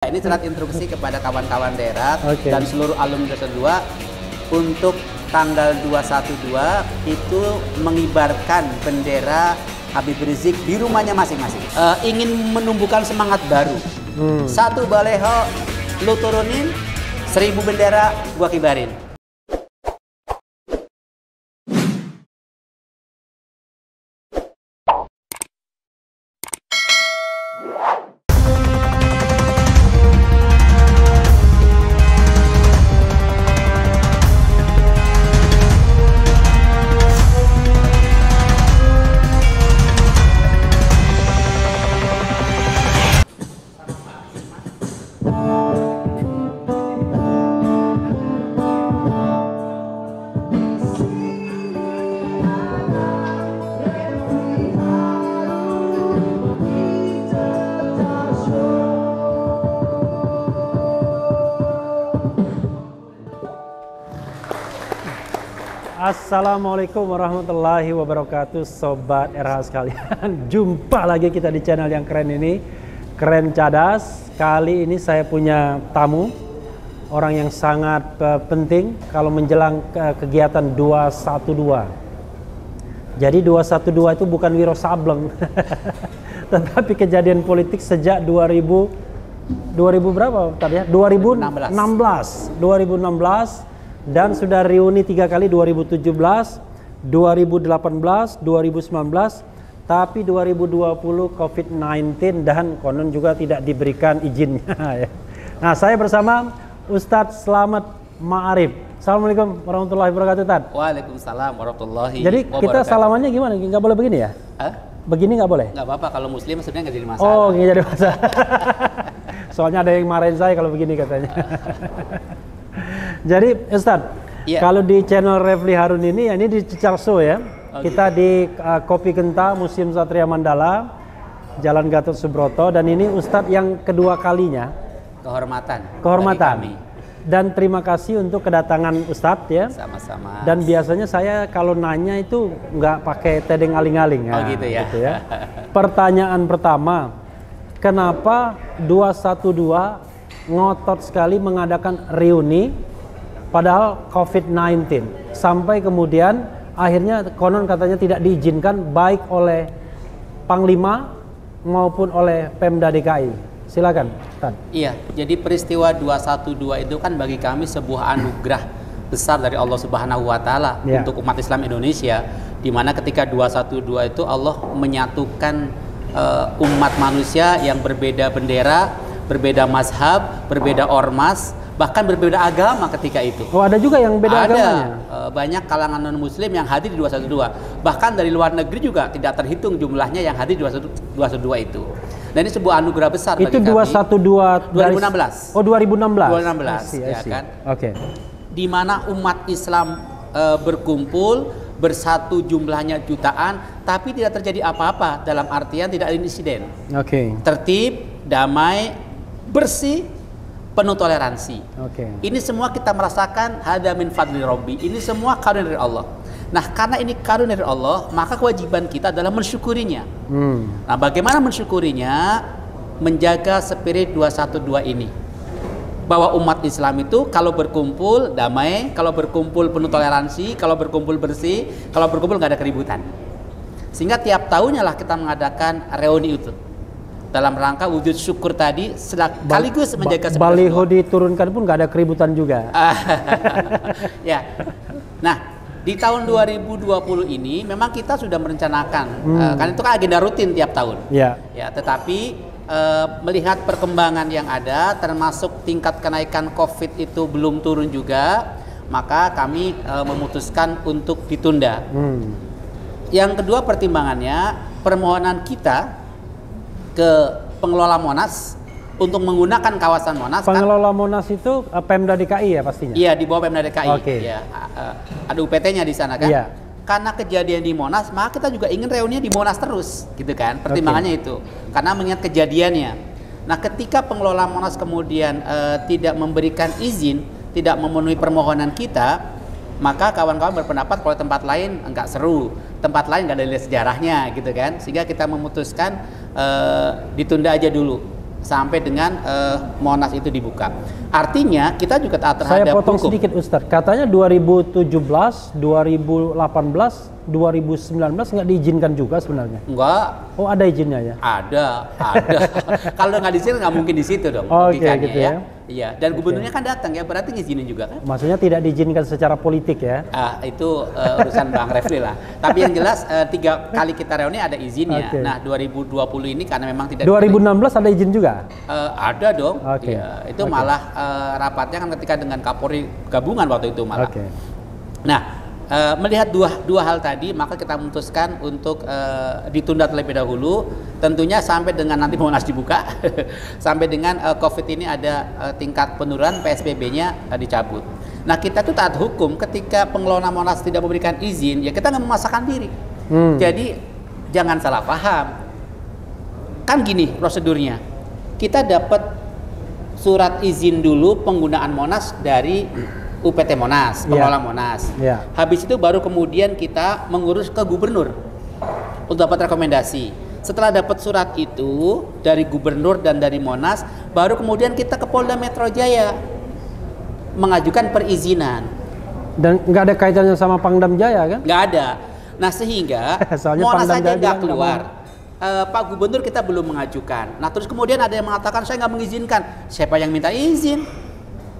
Ini surat instruksi kepada kawan-kawan daerah dan Oke. seluruh alumni 212 untuk tanggal 212 itu mengibarkan bendera Habib Rizik di rumahnya masing-masing. Ingin menumbuhkan semangat baru. Satu baleho lu turunin, 1000 bendera gua kibarin. Assalamualaikum warahmatullahi wabarakatuh, Sobat RH sekalian. Jumpa lagi kita di channel yang keren ini, Keren Cadas. Kali ini saya punya tamu, orang yang sangat penting kalau menjelang kegiatan 212. Jadi 212 itu bukan Wiro Sableng, tetapi kejadian politik sejak 2000 berapa tadi ya? 2016. Dan sudah reuni 3 kali, 2017, 2018, 2019, tapi 2020 COVID-19 dan konon juga tidak diberikan izinnya. Nah, saya bersama Ustadz Slamet Ma'arif. Assalamualaikum warahmatullahi wabarakatuh, Tad. Waalaikumsalam warahmatullahi Jadi wabarakatuh. kita salamannya gimana? Nggak boleh begini ya? Hah? Begini nggak boleh? Nggak apa-apa, kalau muslim sebenarnya nggak jadi masalah. Oh, nggak jadi masalah. Soalnya ada yang marahin saya kalau begini katanya. Jadi Ustadz, kalau di channel Refli Harun ini, ini di Cicalso ya. Kita di Kopi Genta Museum Satria Mandala, Jalan Gatot Subroto, dan ini Ustadz yang kedua kalinya. Kehormatan. Kehormatan. Dan terima kasih untuk kedatangan Ustadz ya. Sama-sama. Dan biasanya saya kalau nanya itu nggak pakai tedeng aling-aling. Oh gitu ya. Gitu ya. Pertanyaan pertama, kenapa 212 ngotot sekali mengadakan reuni padahal COVID-19 sampai kemudian akhirnya konon katanya tidak diizinkan baik oleh Panglima maupun oleh Pemda DKI. Silakan, Tan. Iya, jadi peristiwa 212 itu kan bagi kami sebuah anugerah besar dari Allah Subhanahu wa taala untuk umat Islam Indonesia, di mana ketika 212 itu Allah menyatukan umat manusia yang berbeda bendera, berbeda mazhab, berbeda ormas, bahkan berbeda agama ketika itu. Oh, ada juga yang beda agamanya? Banyak kalangan non-muslim yang hadir di 212. Bahkan dari luar negeri juga tidak terhitung jumlahnya yang hadir di 212 itu. Dan ini sebuah anugerah besar itu bagi kami. 212 2016. Oh, 2016. 2016, ya kan? Oke. Di mana umat Islam berkumpul, bersatu jumlahnya jutaan, tapi tidak terjadi apa-apa, dalam artian tidak ada insiden. Oke. Tertib, damai, bersih, penuh toleransi. Ini semua kita merasakan hada min fadli Rabbi. Ini semua karunia dari Allah. Nah, karena ini karunia dari Allah, maka kewajiban kita adalah mensyukurinya. Nah, bagaimana mensyukurinya? Menjaga spirit 212 ini. Bahwa umat Islam itu kalau berkumpul damai, kalau berkumpul penuh toleransi, kalau berkumpul bersih, kalau berkumpul nggak ada keributan. Sehingga tiap tahunnya lah kita mengadakan reuni itu. Dalam rangka wujud syukur tadi sekaligus menjaga baliho diturunkan pun nggak ada keributan juga. Ya. Nah, di tahun 2020 ini memang kita sudah merencanakan kan itu kan agenda rutin tiap tahun. Ya, tetapi melihat perkembangan yang ada termasuk tingkat kenaikan Covid itu belum turun juga, maka kami memutuskan untuk ditunda. Yang kedua pertimbangannya, permohonan kita ke pengelola Monas untuk menggunakan kawasan Monas. Pengelola Monas itu Pemda DKI ya pastinya? Iya, di bawah Pemda DKI. Ya, ada UPT-nya di sana kan. Iya. Karena kejadian di Monas, maka kita juga ingin reuninya di Monas terus, gitu kan? Pertimbangannya itu. Karena mengingat kejadiannya. Nah, ketika pengelola Monas kemudian tidak memberikan izin, tidak memenuhi permohonan kita, maka kawan-kawan berpendapat kalau tempat lain enggak seru, tempat lain enggak ada nilai sejarahnya gitu kan, sehingga kita memutuskan ditunda aja dulu. sampai dengan Monas itu dibuka. Artinya kita juga taat terhadap Saya potong hukum. sedikit Ustadz, katanya 2017, 2018, 2019 nggak diizinkan juga sebenarnya? Enggak. Oh ada izinnya ya? Ada. Kalau nggak di sini nggak mungkin di situ dong. Oke, logikanya gitu ya. Iya. Dan gubernurnya kan datang ya, berarti ngizinin juga kan? Maksudnya tidak diizinkan secara politik ya? Itu urusan Bang Refli lah. Tapi yang jelas 3 kali kita reuni ada izinnya. Oke. Nah 2020 ini karena memang tidak 2016 ada izin juga? ada dong. Oke. Ya, itu Oke. malah rapatnya kan ketika dengan Kapolri gabungan waktu itu malah. Oke. Nah melihat dua hal tadi, maka kita memutuskan untuk ditunda terlebih dahulu, tentunya sampai dengan nanti Monas dibuka, sampai dengan COVID ini ada tingkat penurunan, PSBB-nya dicabut. Nah kita tuh taat hukum, ketika pengelola Monas tidak memberikan izin, ya kita nggak memaksakan diri. Jadi jangan salah paham. Kan gini prosedurnya, kita dapat surat izin dulu penggunaan Monas dari UPT Monas, pengelola Monas. Yeah. Habis itu baru kemudian kita mengurus ke gubernur untuk dapat rekomendasi. Setelah dapat surat itu dari gubernur dan dari Monas, baru kemudian kita ke Polda Metro Jaya mengajukan perizinan. Dan nggak ada kaitannya sama Pangdam Jaya kan? Nggak ada. Nah sehingga Soalnya Monas Pangdam saja Jaya nggak bilang keluar. Pak Gubernur kita belum mengajukan. Nah terus kemudian ada yang mengatakan saya nggak mengizinkan. Siapa yang minta izin?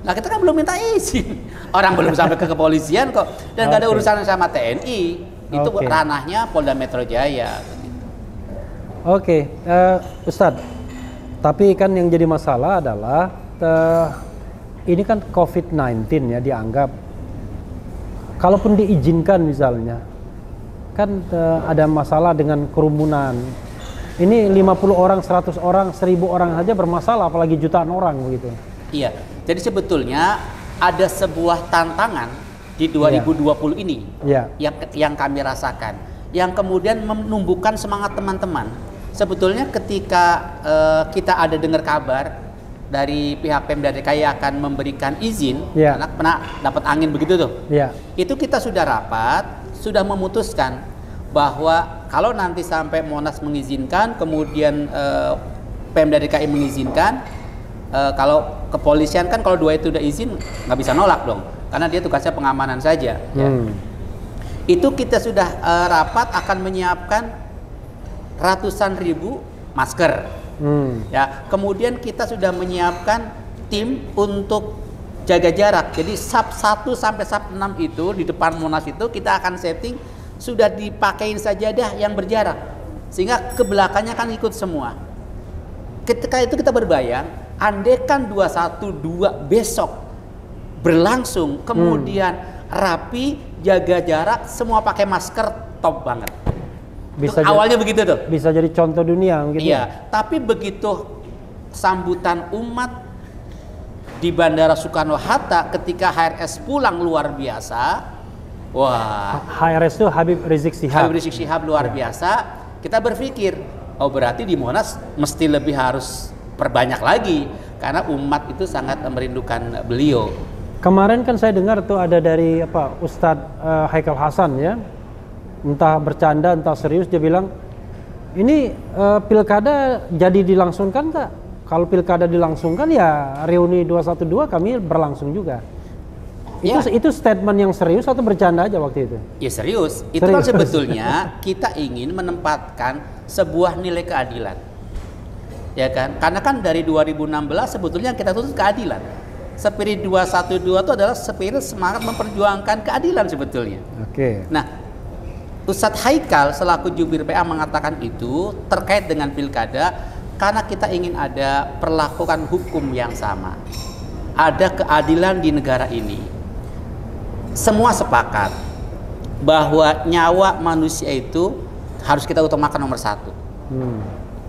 Nah kita kan belum minta izin. Orang belum sampai ke kepolisian kok. Dan nggak ada urusan sama TNI. Itu ranahnya Polda Metro Jaya. Oke, Ustadz. Tapi kan yang jadi masalah adalah ini kan COVID-19 ya dianggap. Kalaupun diizinkan misalnya, kan ada masalah dengan kerumunan. Ini 50 orang, 100 orang, 1000 orang saja bermasalah, apalagi jutaan orang begitu. Iya, jadi sebetulnya ada sebuah tantangan di 2020 ini yang kami rasakan, yang kemudian menumbuhkan semangat teman-teman. Sebetulnya ketika kita ada dengar kabar dari pihak Pemda DKI akan memberikan izin, karena pernah dapat angin begitu tuh, itu kita sudah rapat, sudah memutuskan bahwa kalau nanti sampai Monas mengizinkan, kemudian Pemda DKI mengizinkan, kalau kepolisian kan kalau dua itu udah izin nggak bisa nolak dong, karena dia tugasnya pengamanan saja. Itu kita sudah rapat akan menyiapkan ratusan ribu masker. Ya, kemudian kita sudah menyiapkan tim untuk jaga jarak. Jadi SAP 1 sampai SAP 6 itu di depan Monas itu kita akan setting sudah dipakein sajadah yang berjarak, sehingga ke belakangnya kan ikut semua. Ketika itu kita berbayang, andekan 212 besok berlangsung, kemudian rapi, jaga jarak, semua pakai masker, top banget. Bisa awalnya begitu tuh. Bisa jadi contoh dunia gitu. Iya, tapi begitu sambutan umat di Bandara Soekarno-Hatta ketika HRS pulang luar biasa. Wah, HRS itu Habib Rizik Syihab. Habib Rizik Syihab luar biasa. Kita berpikir, oh berarti di Monas mesti lebih harus perbanyak lagi karena umat itu sangat merindukan beliau. Kemarin kan saya dengar tuh ada dari Ustadz Haikal Hasan ya. Entah bercanda, entah serius, dia bilang ini pilkada jadi dilangsungkan nggak? Kalau pilkada dilangsungkan ya reuni 212 kami berlangsung juga. Itu statement yang serius atau bercanda aja waktu itu? Ya serius. Itu kan sebetulnya kita ingin menempatkan sebuah nilai keadilan, ya kan? Karena kan dari 2016 sebetulnya kita tuntut keadilan. Spirit 212 itu adalah spirit semangat memperjuangkan keadilan sebetulnya. Nah, Ustadz Haikal selaku jubir PA mengatakan itu terkait dengan pilkada karena kita ingin ada perlakukan hukum yang sama, ada keadilan di negara ini. Semua sepakat bahwa nyawa manusia itu harus kita utamakan nomor 1.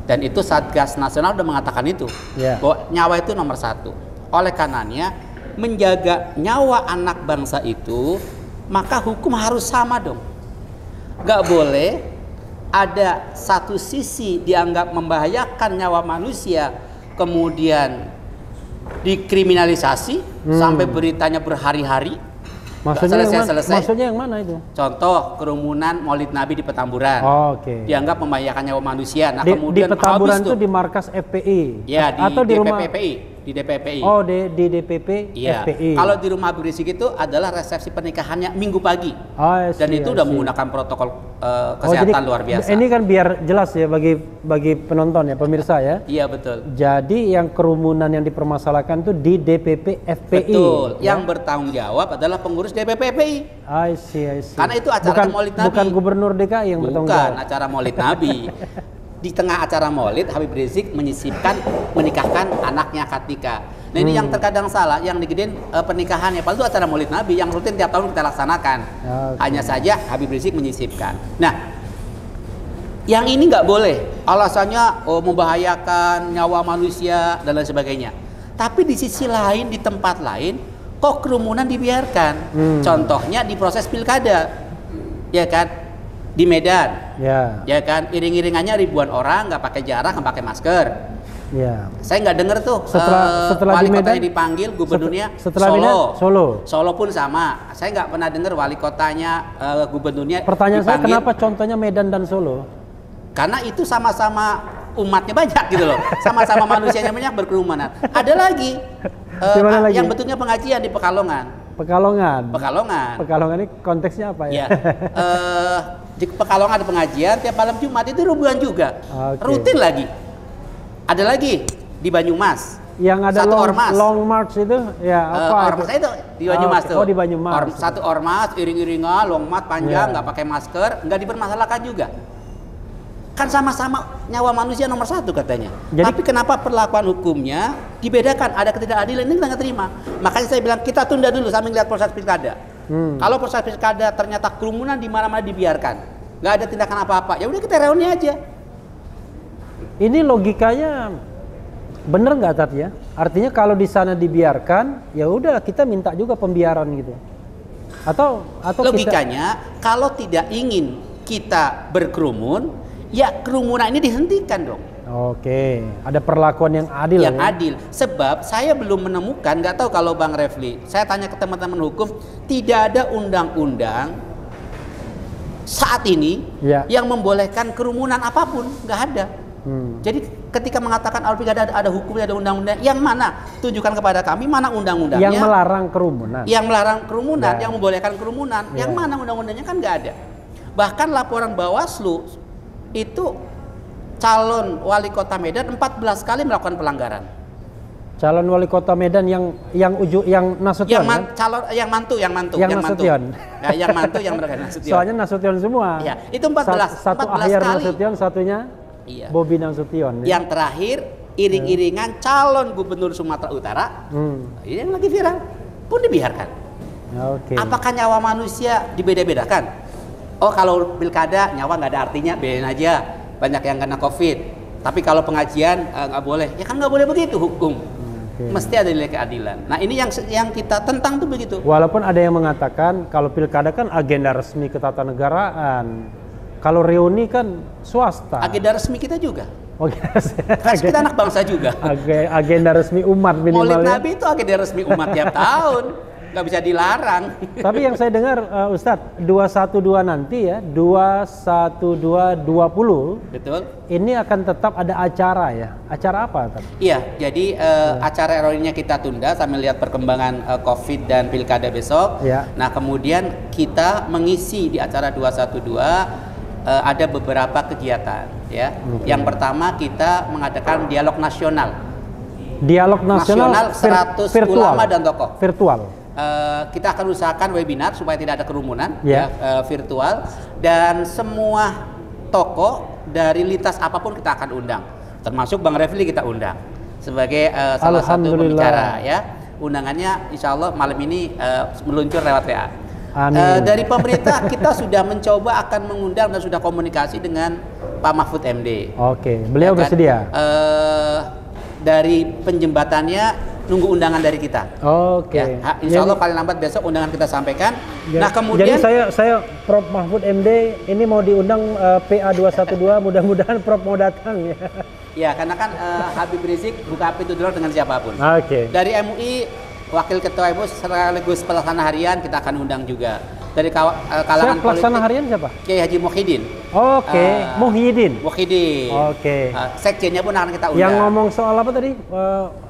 Dan itu Satgas Nasional sudah mengatakan itu, bahwa nyawa itu nomor 1. Oleh karenanya menjaga nyawa anak bangsa itu, maka hukum harus sama dong. Gak boleh ada satu sisi dianggap membahayakan nyawa manusia kemudian dikriminalisasi sampai beritanya berhari-hari, Maksudnya yang mana itu? Contoh kerumunan Maulid Nabi di Petamburan. Dianggap membahayakan nyawa manusia. Nah, kemudian di Petamburan itu di markas FPI. Ya, atau di rumah PPI. Di DPPI. Oh, di DPP iya. FPI. Kalau di rumah Habib Rizik itu adalah resepsi pernikahannya Minggu pagi. Dan itu udah menggunakan protokol kesehatan luar biasa. Ini kan biar jelas ya bagi penonton ya, pemirsa ya. Iya, betul. Jadi yang kerumunan yang dipermasalahkan itu di DPP FPI. Betul. Ya? Yang bertanggung jawab adalah pengurus DPP FPI. I see. Karena itu acara Maulid Nabi. Bukan gubernur DKI yang bertanggung jawab. Bukan acara Maulid Nabi. Di tengah acara Maulid, Habib Rizik menikahkan anaknya Katika. Nah, ini yang terkadang salah, yang digedein pernikahannya. Padahal itu acara Maulid Nabi yang rutin tiap tahun kita laksanakan. Hanya saja Habib Rizik menyisipkan. Nah, yang ini nggak boleh. Alasannya membahayakan nyawa manusia dan lain sebagainya. Tapi di sisi lain, di tempat lain, kok kerumunan dibiarkan? Contohnya di proses pilkada, ya kan? Di Medan, ya kan, iring-iringannya ribuan orang, nggak pakai jarak, nggak pakai masker. Ya. Saya nggak dengar tuh setelah wali di kotanya Medan, dipanggil, gubernurnya Solo pun sama. Saya nggak pernah dengar wali kotanya, gubernurnya. Pertanyaan dipanggil. Saya kenapa contohnya Medan dan Solo? Karena itu sama-sama umatnya banyak gitu loh, sama-sama manusianya banyak berkerumunan. Ada lagi, yang betulnya pengajian di Pekalongan. Pekalongan ini konteksnya apa ya? Di Pekalongan ada pengajian tiap malam Jumat itu ribuan juga. Rutin lagi. Ada lagi di Banyumas. Yang ada long march itu ya apa? Ormas itu di Banyumas tuh. Di Banyumas. Satu ormas iring-iringan long march panjang, nggak pakai masker, nggak dipermasalahkan juga. Kan sama-sama nyawa manusia nomor satu katanya. Tapi kenapa perlakuan hukumnya dibedakan? Ada ketidakadilan, ini kita nggak terima. Makanya saya bilang kita tunda dulu sambil lihat proses pilkada. Kalau proses pilkada ternyata kerumunan di mana-mana dibiarkan, nggak ada tindakan apa-apa, ya udah kita reuni aja. Ini logikanya bener nggak Tat ya? Artinya kalau di sana dibiarkan, ya udah kita minta juga pembiaran gitu. Atau logikanya kalau tidak ingin kita berkerumun, ya kerumunan ini dihentikan dong. Oke, ada perlakuan yang adil. Yang adil. Sebab saya belum menemukan, nggak tahu kalau Bang Refli, saya tanya ke teman-teman hukum, tidak ada undang-undang saat ini yang membolehkan kerumunan apapun, nggak ada. Jadi ketika mengatakan Al-Pilkada ada hukumnya, ada undang-undang, yang mana? Tunjukkan kepada kami mana undang-undangnya. Yang melarang kerumunan. Yang melarang kerumunan, yang membolehkan kerumunan, yang mana undang-undangnya kan nggak ada. Bahkan laporan Bawaslu itu calon wali kota Medan 14 kali melakukan pelanggaran. Calon wali kota Medan yang Nasution yang mantu. Ya, yang mantu yang mereka Nasution. Soalnya Nasution semua. Ya, itu 14 satu 14 Ahyar kali. Nasution, satunya Bobi Nasution. Yang terakhir iring-iringan calon gubernur Sumatera Utara. Ini yang lagi viral pun dibiarkan. Apakah nyawa manusia dibeda-bedakan? Oh, kalau pilkada nyawa nggak ada artinya, biarin aja, banyak yang kena COVID. Tapi kalau pengajian nggak boleh, ya kan nggak boleh begitu hukum. Mesti ada nilai keadilan. Nah, ini yang kita tentang tuh begitu. Walaupun ada yang mengatakan kalau pilkada kan agenda resmi ketatanegaraan, kalau reuni kan swasta. Agenda resmi kita juga. Kita anak bangsa juga. Agenda resmi umat minimal. Maulid Nabi itu agenda resmi umat tiap tahun. Nggak bisa dilarang. Tapi yang saya dengar Ustadz, 212 nanti ya, 21220. Betul. Ini akan tetap ada acara ya. Acara apa? Iya, jadi acara reuninya kita tunda sambil lihat perkembangan Covid dan pilkada besok. Nah, kemudian kita mengisi di acara 212 ada beberapa kegiatan ya. Yang pertama kita mengadakan dialog nasional. Dialog nasional 100 virtual. ulama dan tokoh. Virtual. Kita akan usahakan webinar supaya tidak ada kerumunan virtual, dan semua tokoh dari lintas apapun kita akan undang, termasuk Bang Refli kita undang sebagai salah satu pembicara ya. Undangannya insya Allah malam ini meluncur lewat WA. Dari pemerintah kita sudah mencoba akan mengundang dan sudah komunikasi dengan Pak Mahfud MD. Beliau bersedia. Dari penjembatannya nunggu undangan dari kita. Insya Allah paling lambat besok undangan kita sampaikan. Nah, kemudian jadi saya Prof Mahfud MD ini mau diundang PA 212, mudah-mudahan Prof mau datang ya. Ya, karena kan Habib Rizik buka pintu door dengan siapapun. Dari MUI wakil ketua MUI sekaligus pelaksana harian kita akan undang juga. Dari kalangan pelaksana harian siapa? Kiai Haji Muhyiddin. Oke, Muhyiddin. Oke. Sekjennya pun akan kita undang. Yang ngomong soal apa tadi?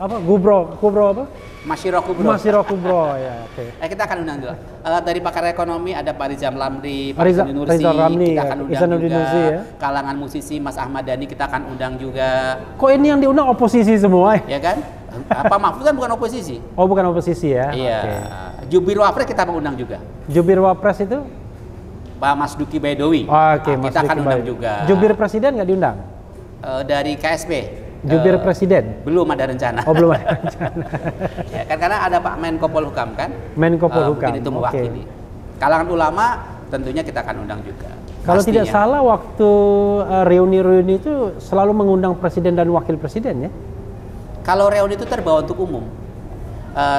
Apa? Kubro apa? Masyiro Kubro ya. Oke. Kita akan undang juga. Dari pakar ekonomi ada Pak Rizal Ramli, Pak Rizal Ramli, kita akan undang juga. Nursi, ya. Kalangan musisi Mas Ahmad Dhani kita akan undang juga. Kok ini yang diundang oposisi semua? Ya kan? Pak Mahfud kan bukan oposisi. Oh, bukan oposisi ya? Iya. Okay. Jubir Wapres kita mengundang juga. Jubir Wapres itu? Pak Mas Duki Baidowi. Oke, kita akan undang juga. Jubir Presiden nggak diundang? Dari KSP. Jubir Presiden? Belum ada rencana. Oh, belum ada rencana. Ya, kan karena ada Pak Menko Polhukam kan? Menko Polhukam. Mungkin itu mewakili. Kalangan ulama tentunya kita akan undang juga. Kalau tidak salah waktu reuni-reuni itu selalu mengundang presiden dan wakil presiden ya? Kalau reuni itu terbawa untuk umum,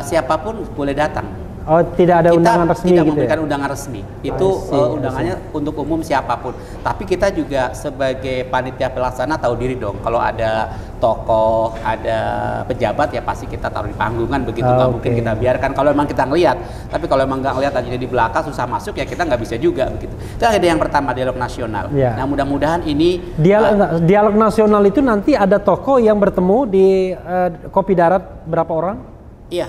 siapapun boleh datang. Oh, tidak ada undangan resmi tidak gitu memberikan ya? undangan resmi. Itu undangannya untuk umum siapapun. Tapi kita juga sebagai panitia pelaksana tahu diri dong. Kalau ada tokoh, ada pejabat ya pasti kita taruh di panggungan begitu. Nggak mungkin kita biarkan kalau memang kita ngelihat. Tapi kalau memang nggak ngelihat aja di belakang susah masuk ya kita nggak bisa juga begitu. Itu ada yang pertama, dialog nasional. Ya. Nah mudah-mudahan ini dialog nasional itu nanti ada tokoh yang bertemu di Kopi Darat berapa orang? Iya,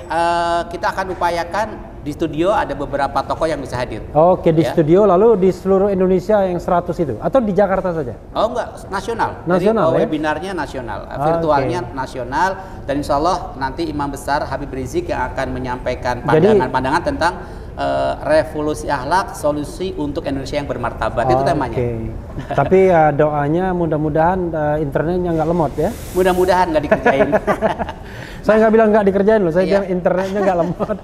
kita akan upayakan di studio ada beberapa tokoh yang bisa hadir. Oke, di studio lalu di seluruh Indonesia yang 100 itu atau di Jakarta saja? Oh enggak, nasional. Nasional. Jadi, webinarnya nasional, virtualnya nasional, dan insya Allah nanti Imam Besar Habib Rizik yang akan menyampaikan pandangan-pandangan tentang revolusi akhlak, solusi untuk Indonesia yang bermartabat. Itu temanya. Tapi doanya mudah-mudahan internetnya nggak lemot ya. Mudah-mudahan nggak dikerjain. Saya nggak bilang nggak dikerjain loh, saya bilang internetnya nggak lemot.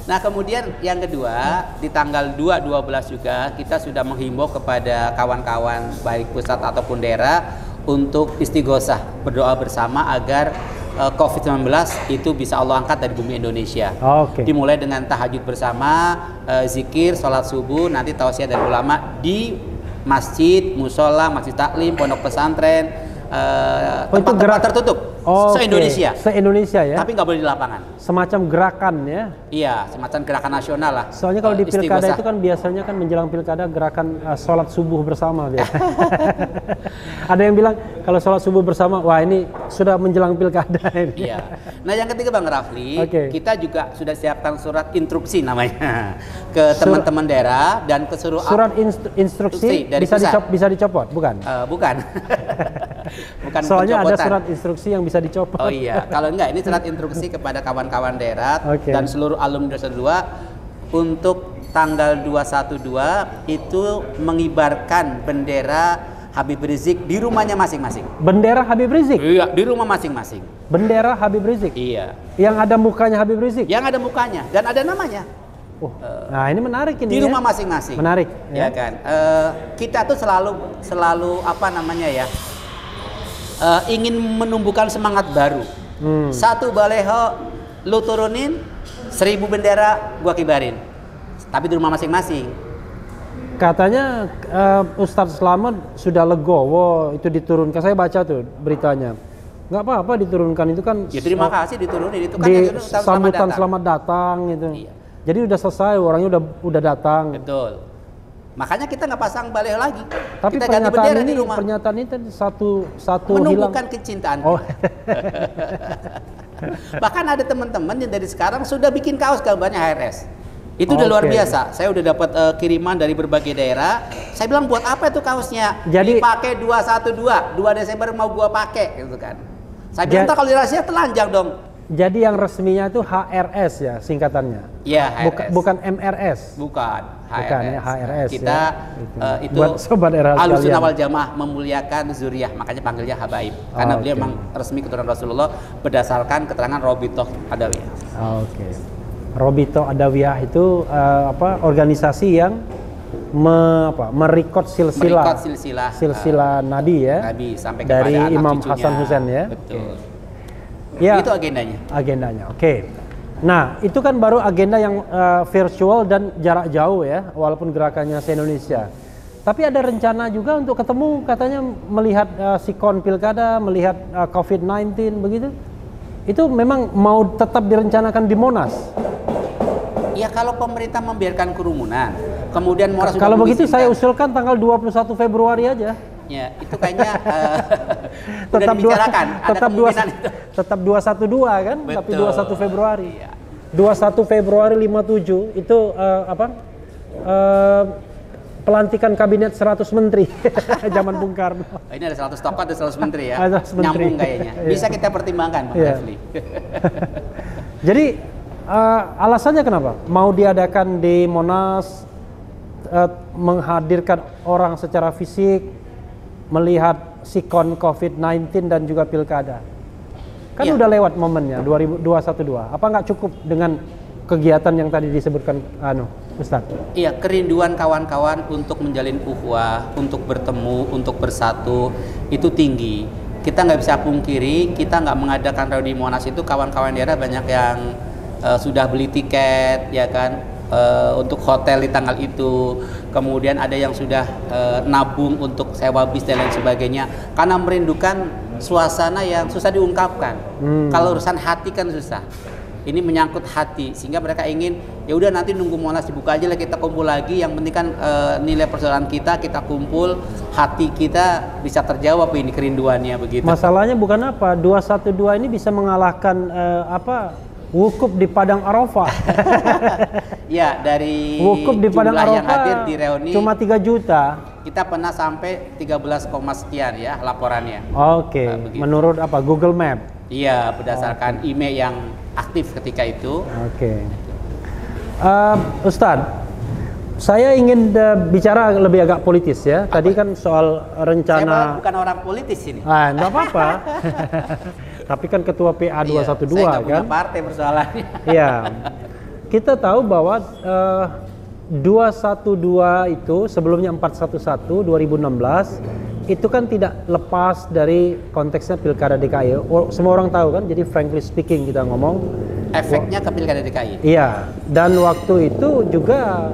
Nah kemudian yang kedua, di tanggal 2/12 juga kita sudah menghimbau kepada kawan-kawan baik pusat ataupun daerah untuk istighosah, berdoa bersama agar COVID-19 itu bisa Allah angkat dari bumi Indonesia. Dimulai dengan tahajud bersama, zikir, sholat subuh, nanti tausiah dari ulama di masjid, musola, masjid taklim, pondok pesantren, tempat-tempat tertutup se-Indonesia. Se-Indonesia ya. Tapi nggak boleh di lapangan. Semacam gerakan ya. Iya, semacam gerakan nasional lah. Soalnya kalau di pilkada itu kan biasanya kan menjelang pilkada gerakan sholat subuh bersama. Ada yang bilang kalau sholat subuh bersama, wah ini sudah menjelang pilkada ini. Iya. Nah yang ketiga Bang Rafli, kita juga sudah siapkan surat instruksi namanya ke teman-teman daerah dan ke seluruh surat instruksi bisa dicopot, bukan? Bukan. Bukan soalnya ada surat instruksi yang bisa dicopot. Oh iya, kalau enggak ini surat instruksi kepada kawan-kawan daerah dan seluruh alumni 212 untuk tanggal 212 itu mengibarkan bendera Habib Rizik di rumahnya masing-masing. Bendera Habib Rizik? Iya, di rumah masing-masing. Bendera Habib Rizik? Iya. Yang ada mukanya Habib Rizik? Yang ada mukanya dan ada namanya. Nah ini menarik ini. Di rumah masing-masing. Menarik. Ya kan. Kita tuh selalu apa namanya ya? Ingin menumbuhkan semangat baru. Satu baleho lu turunin, 1000 bendera gua kibarin. Tapi di rumah masing-masing. Katanya Ustadz Slamet sudah legowo itu diturunkan. Saya baca tuh beritanya. Nggak apa-apa diturunkan itu kan. Ya terima kasih diturunin itu kan. Di sambutan selamat datang gitu. Iya. Jadi udah selesai, orangnya udah datang. Betul. Makanya kita nggak pasang baleho lagi. Tapi kita ganti bendera di rumah. Pernyataan ini satu menumbuhkan kecintaan. Bahkan ada teman-teman yang dari sekarang sudah bikin kaos gambarnya HRS. Itu udah luar biasa. Saya udah dapat kiriman dari berbagai daerah. Saya bilang buat apa itu kaosnya? Jadi dipakai 212, 2 Desember mau gua pakai gitu kan. Saya bilang kalau di rahasia telanjang dong. Jadi yang resminya itu HRS ya singkatannya. Iya, HRS. Bukan MRS. Bukan, HRS. Bukan ya, HRS. Kita ya. Itu buat sobat era Ahlussunnah wal Jamaah memuliakan zuriyah, makanya panggilnya habaib. Karena beliau memang resmi keturunan Rasulullah berdasarkan keterangan Robitoh Adawiyah. Robitoh Adawiyah itu organisasi yang merekod silsilah Nabi ya. Nabi sampai dari kepada Imam cucunya. Hasan Husain ya. Betul. Ya, itu agendanya. Oke. Nah, itu kan baru agenda yang virtual dan jarak jauh ya, walaupun gerakannya se-Indonesia. Tapi ada rencana juga untuk ketemu, katanya melihat sikon pilkada, melihat COVID-19 begitu? itu memang mau tetap direncanakan di Monas? Ya kalau pemerintah membiarkan kerumunan, kemudian Monas kalau begitu saya usulkan tanggal 21 Februari aja. Ya, itu kayaknya tetap dibicarakan. Tetap 212 kan? Betul. Tapi 21 Februari. Iya. 21 Februari 57 itu pelantikan kabinet 100 menteri zaman Bung Karno. Ini ada 100 tokoh, ada 100 menteri ya. 100 menteri. Nyambung kayaknya. Bisa kita pertimbangkan, Bang Refli. Jadi alasannya kenapa? Mau diadakan di Monas, menghadirkan orang secara fisik, melihat sikon COVID-19 dan juga pilkada. Kan udah lewat momennya 2012. Apa nggak cukup dengan kegiatan yang tadi disebutkan Ustaz? Iya, kerinduan kawan-kawan untuk menjalin ukhuwah, untuk bertemu, untuk bersatu itu tinggi. Kita nggak bisa pungkiri, kita nggak mengadakan reuni Monas itu kawan-kawan daerah banyak yang sudah beli tiket, ya kan, untuk hotel di tanggal itu. Kemudian ada yang sudah nabung untuk sewa bis dan lain sebagainya, karena merindukan suasana yang susah diungkapkan. Kalau urusan hati kan susah. Ini menyangkut hati, sehingga mereka ingin ya udah nanti nunggu Monas dibuka aja lah, kita kumpul lagi. Yang penting kan nilai persaudaraan kita kumpul, hati kita bisa terjawab ini kerinduannya begitu. Masalahnya bukan apa, 212 ini bisa mengalahkan wukuf di Padang Arafah. Ya, dari wukuf di Padang Arafah yang hadir di reuni cuma 3 juta. Kita pernah sampai 13, sekian ya laporannya. Oke. Menurut apa? Google Map. Iya, berdasarkan email yang aktif ketika itu. Oke. Ustadz, saya ingin bicara lebih agak politis ya. Tadi kan soal rencana. Saya bukan orang politis ini. Enggak apa-apa. Tapi kan ketua PA 212 saya nggak punya kan. partai persoalannya. Iya. Kita tahu bahwa 212 itu sebelumnya 411 2016 itu kan tidak lepas dari konteksnya Pilkada DKI. Semua orang tahu kan, jadi frankly speaking kita ngomong. Efeknya ke Pilkada DKI. Iya, dan waktu itu juga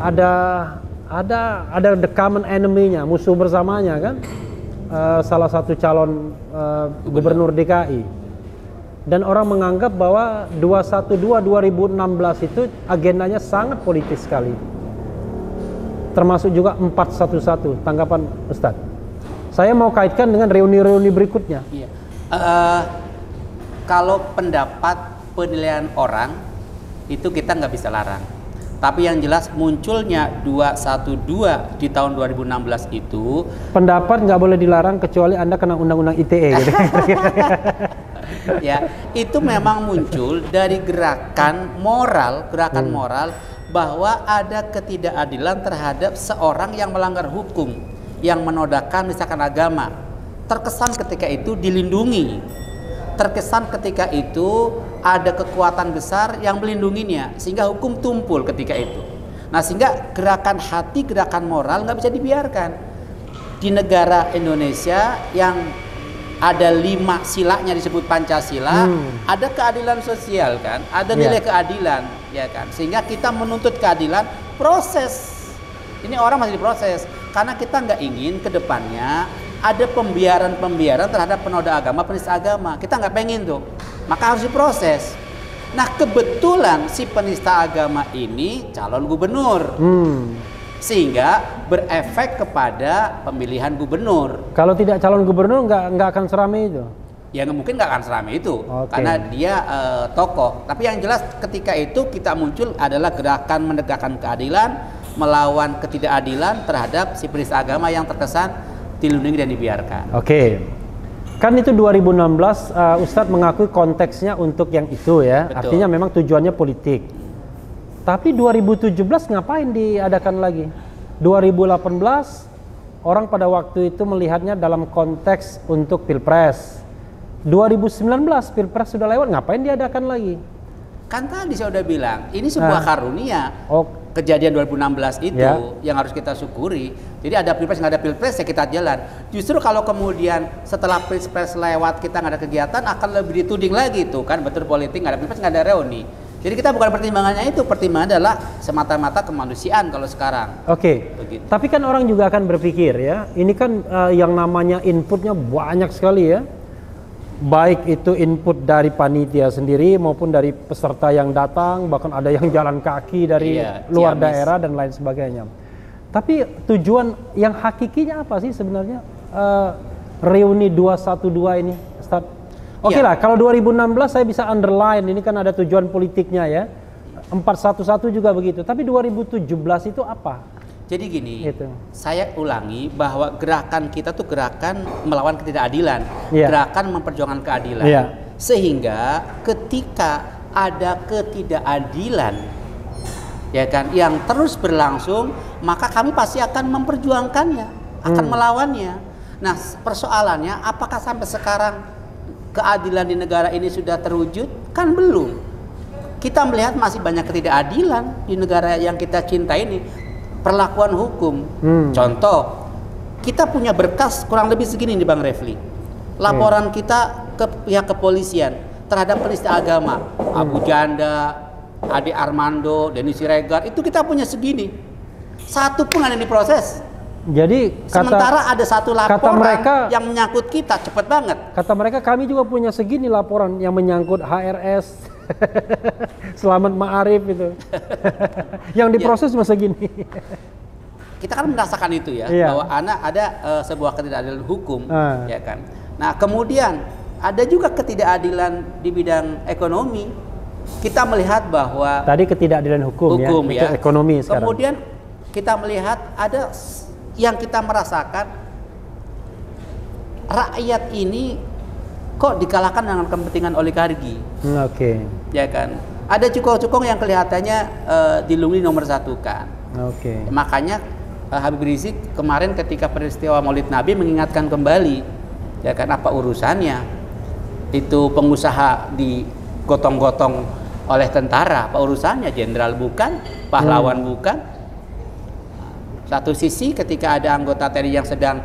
ada the common enemy-nya, musuh bersamanya kan, salah satu calon gubernur DKI. Dan orang menganggap bahwa 212 2016 itu agendanya sangat politis sekali. Termasuk juga 411. Tanggapan Ustadz? Saya mau kaitkan dengan reuni-reuni berikutnya. Iya. Kalau pendapat penilaian orang itu kita nggak bisa larang. Tapi yang jelas munculnya 212 di tahun 2016 itu pendapat nggak boleh dilarang kecuali Anda kena undang-undang ITE gitu. Ya, itu memang muncul dari gerakan moral bahwa ada ketidakadilan terhadap seorang yang melanggar hukum, yang menodaikan misalkan agama. Terkesan ketika itu dilindungi. Terkesan ketika itu ada kekuatan besar yang melindunginya, sehingga hukum tumpul ketika itu. Nah, sehingga gerakan hati, gerakan moral nggak bisa dibiarkan. Di negara Indonesia yang ada 5 silanya disebut Pancasila, ada keadilan sosial kan, ada nilai keadilan, ya kan, sehingga kita menuntut keadilan, proses. Ini orang masih diproses, karena kita nggak ingin ke depannya ada pembiaran terhadap penoda agama, penista agama. Kita nggak pengen tuh, maka harus diproses. Nah, kebetulan si penista agama ini calon gubernur. Sehingga berefek kepada pemilihan gubernur. Kalau tidak calon gubernur nggak akan seramai itu? Ya mungkin nggak akan seramai itu, karena dia tokoh. Tapi yang jelas ketika itu kita muncul adalah gerakan menegakkan keadilan, melawan ketidakadilan terhadap si penista agama yang terkesan dilindungi dan dibiarkan. Oke. Kan itu 2016 Ustadz mengakui konteksnya untuk yang itu ya. Betul. Artinya memang tujuannya politik. Tapi 2017 ngapain diadakan lagi? 2018 orang pada waktu itu melihatnya dalam konteks untuk Pilpres. 2019 Pilpres sudah lewat, ngapain diadakan lagi? Kan tadi saya udah bilang, ini sebuah karunia. Kejadian 2016 itu yang harus kita syukuri. Jadi ada Pilpres, nggak ada Pilpres ya kita jalan. Justru kalau kemudian setelah Pilpres lewat kita nggak ada kegiatan, akan lebih dituding lagi tuh kan, betul politik, nggak ada Pilpres, nggak ada reuni. Jadi kita bukan pertimbangannya itu, pertimbangan adalah semata-mata kemanusiaan kalau sekarang. Oke. Tapi kan orang juga akan berpikir ya, ini kan yang namanya inputnya banyak sekali ya. baik itu input dari panitia sendiri maupun dari peserta yang datang, bahkan ada yang jalan kaki dari luar daerah dan lain sebagainya. Tapi tujuan yang hakikinya apa sih sebenarnya reuni 212 ini, Ustaz? Oke lah, kalau 2016 saya bisa underline, ini kan ada tujuan politiknya ya. 411 juga begitu, tapi 2017 itu apa? Jadi gini, saya ulangi bahwa gerakan kita tuh gerakan melawan ketidakadilan, gerakan memperjuangkan keadilan. Sehingga ketika ada ketidakadilan, ya kan, yang terus berlangsung, maka kami pasti akan memperjuangkannya, akan melawannya. Nah, persoalannya apakah sampai sekarang keadilan di negara ini sudah terwujud? Kan belum. Kita melihat masih banyak ketidakadilan di negara yang kita cintai ini. Perlakuan hukum. Contoh, kita punya berkas kurang lebih segini nih Bang Refli. Laporan kita ke pihak kepolisian terhadap penista agama, Abu Janda, Ade Armando, Denny Siregar, itu kita punya segini. Satu pun ada yang diproses. Jadi sementara ada satu laporan yang menyangkut kita, cepet banget. Kata mereka, kami juga punya segini laporan yang menyangkut HRS, Selamat Ma'arif itu. Yang diproses cuma segini. Kita kan merasakan itu ya, bahwa anak ada sebuah ketidakadilan hukum, ya kan. Nah, kemudian ada juga ketidakadilan di bidang ekonomi. Kita melihat bahwa tadi ketidakadilan hukum ya, ekonomi sekarang. Kemudian kita melihat ada yang kita merasakan rakyat ini kok dikalahkan dengan kepentingan oligarki. Ya kan. Ada cukong-cukong yang kelihatannya dilungli nomor satu kan. Makanya Habib Rizik kemarin ketika peristiwa Maulid Nabi mengingatkan kembali, ya kan, apa urusannya itu pengusaha digotong-gotong oleh tentara, apa urusannya, jenderal bukan, pahlawan bukan. Satu sisi ketika ada anggota TNI yang sedang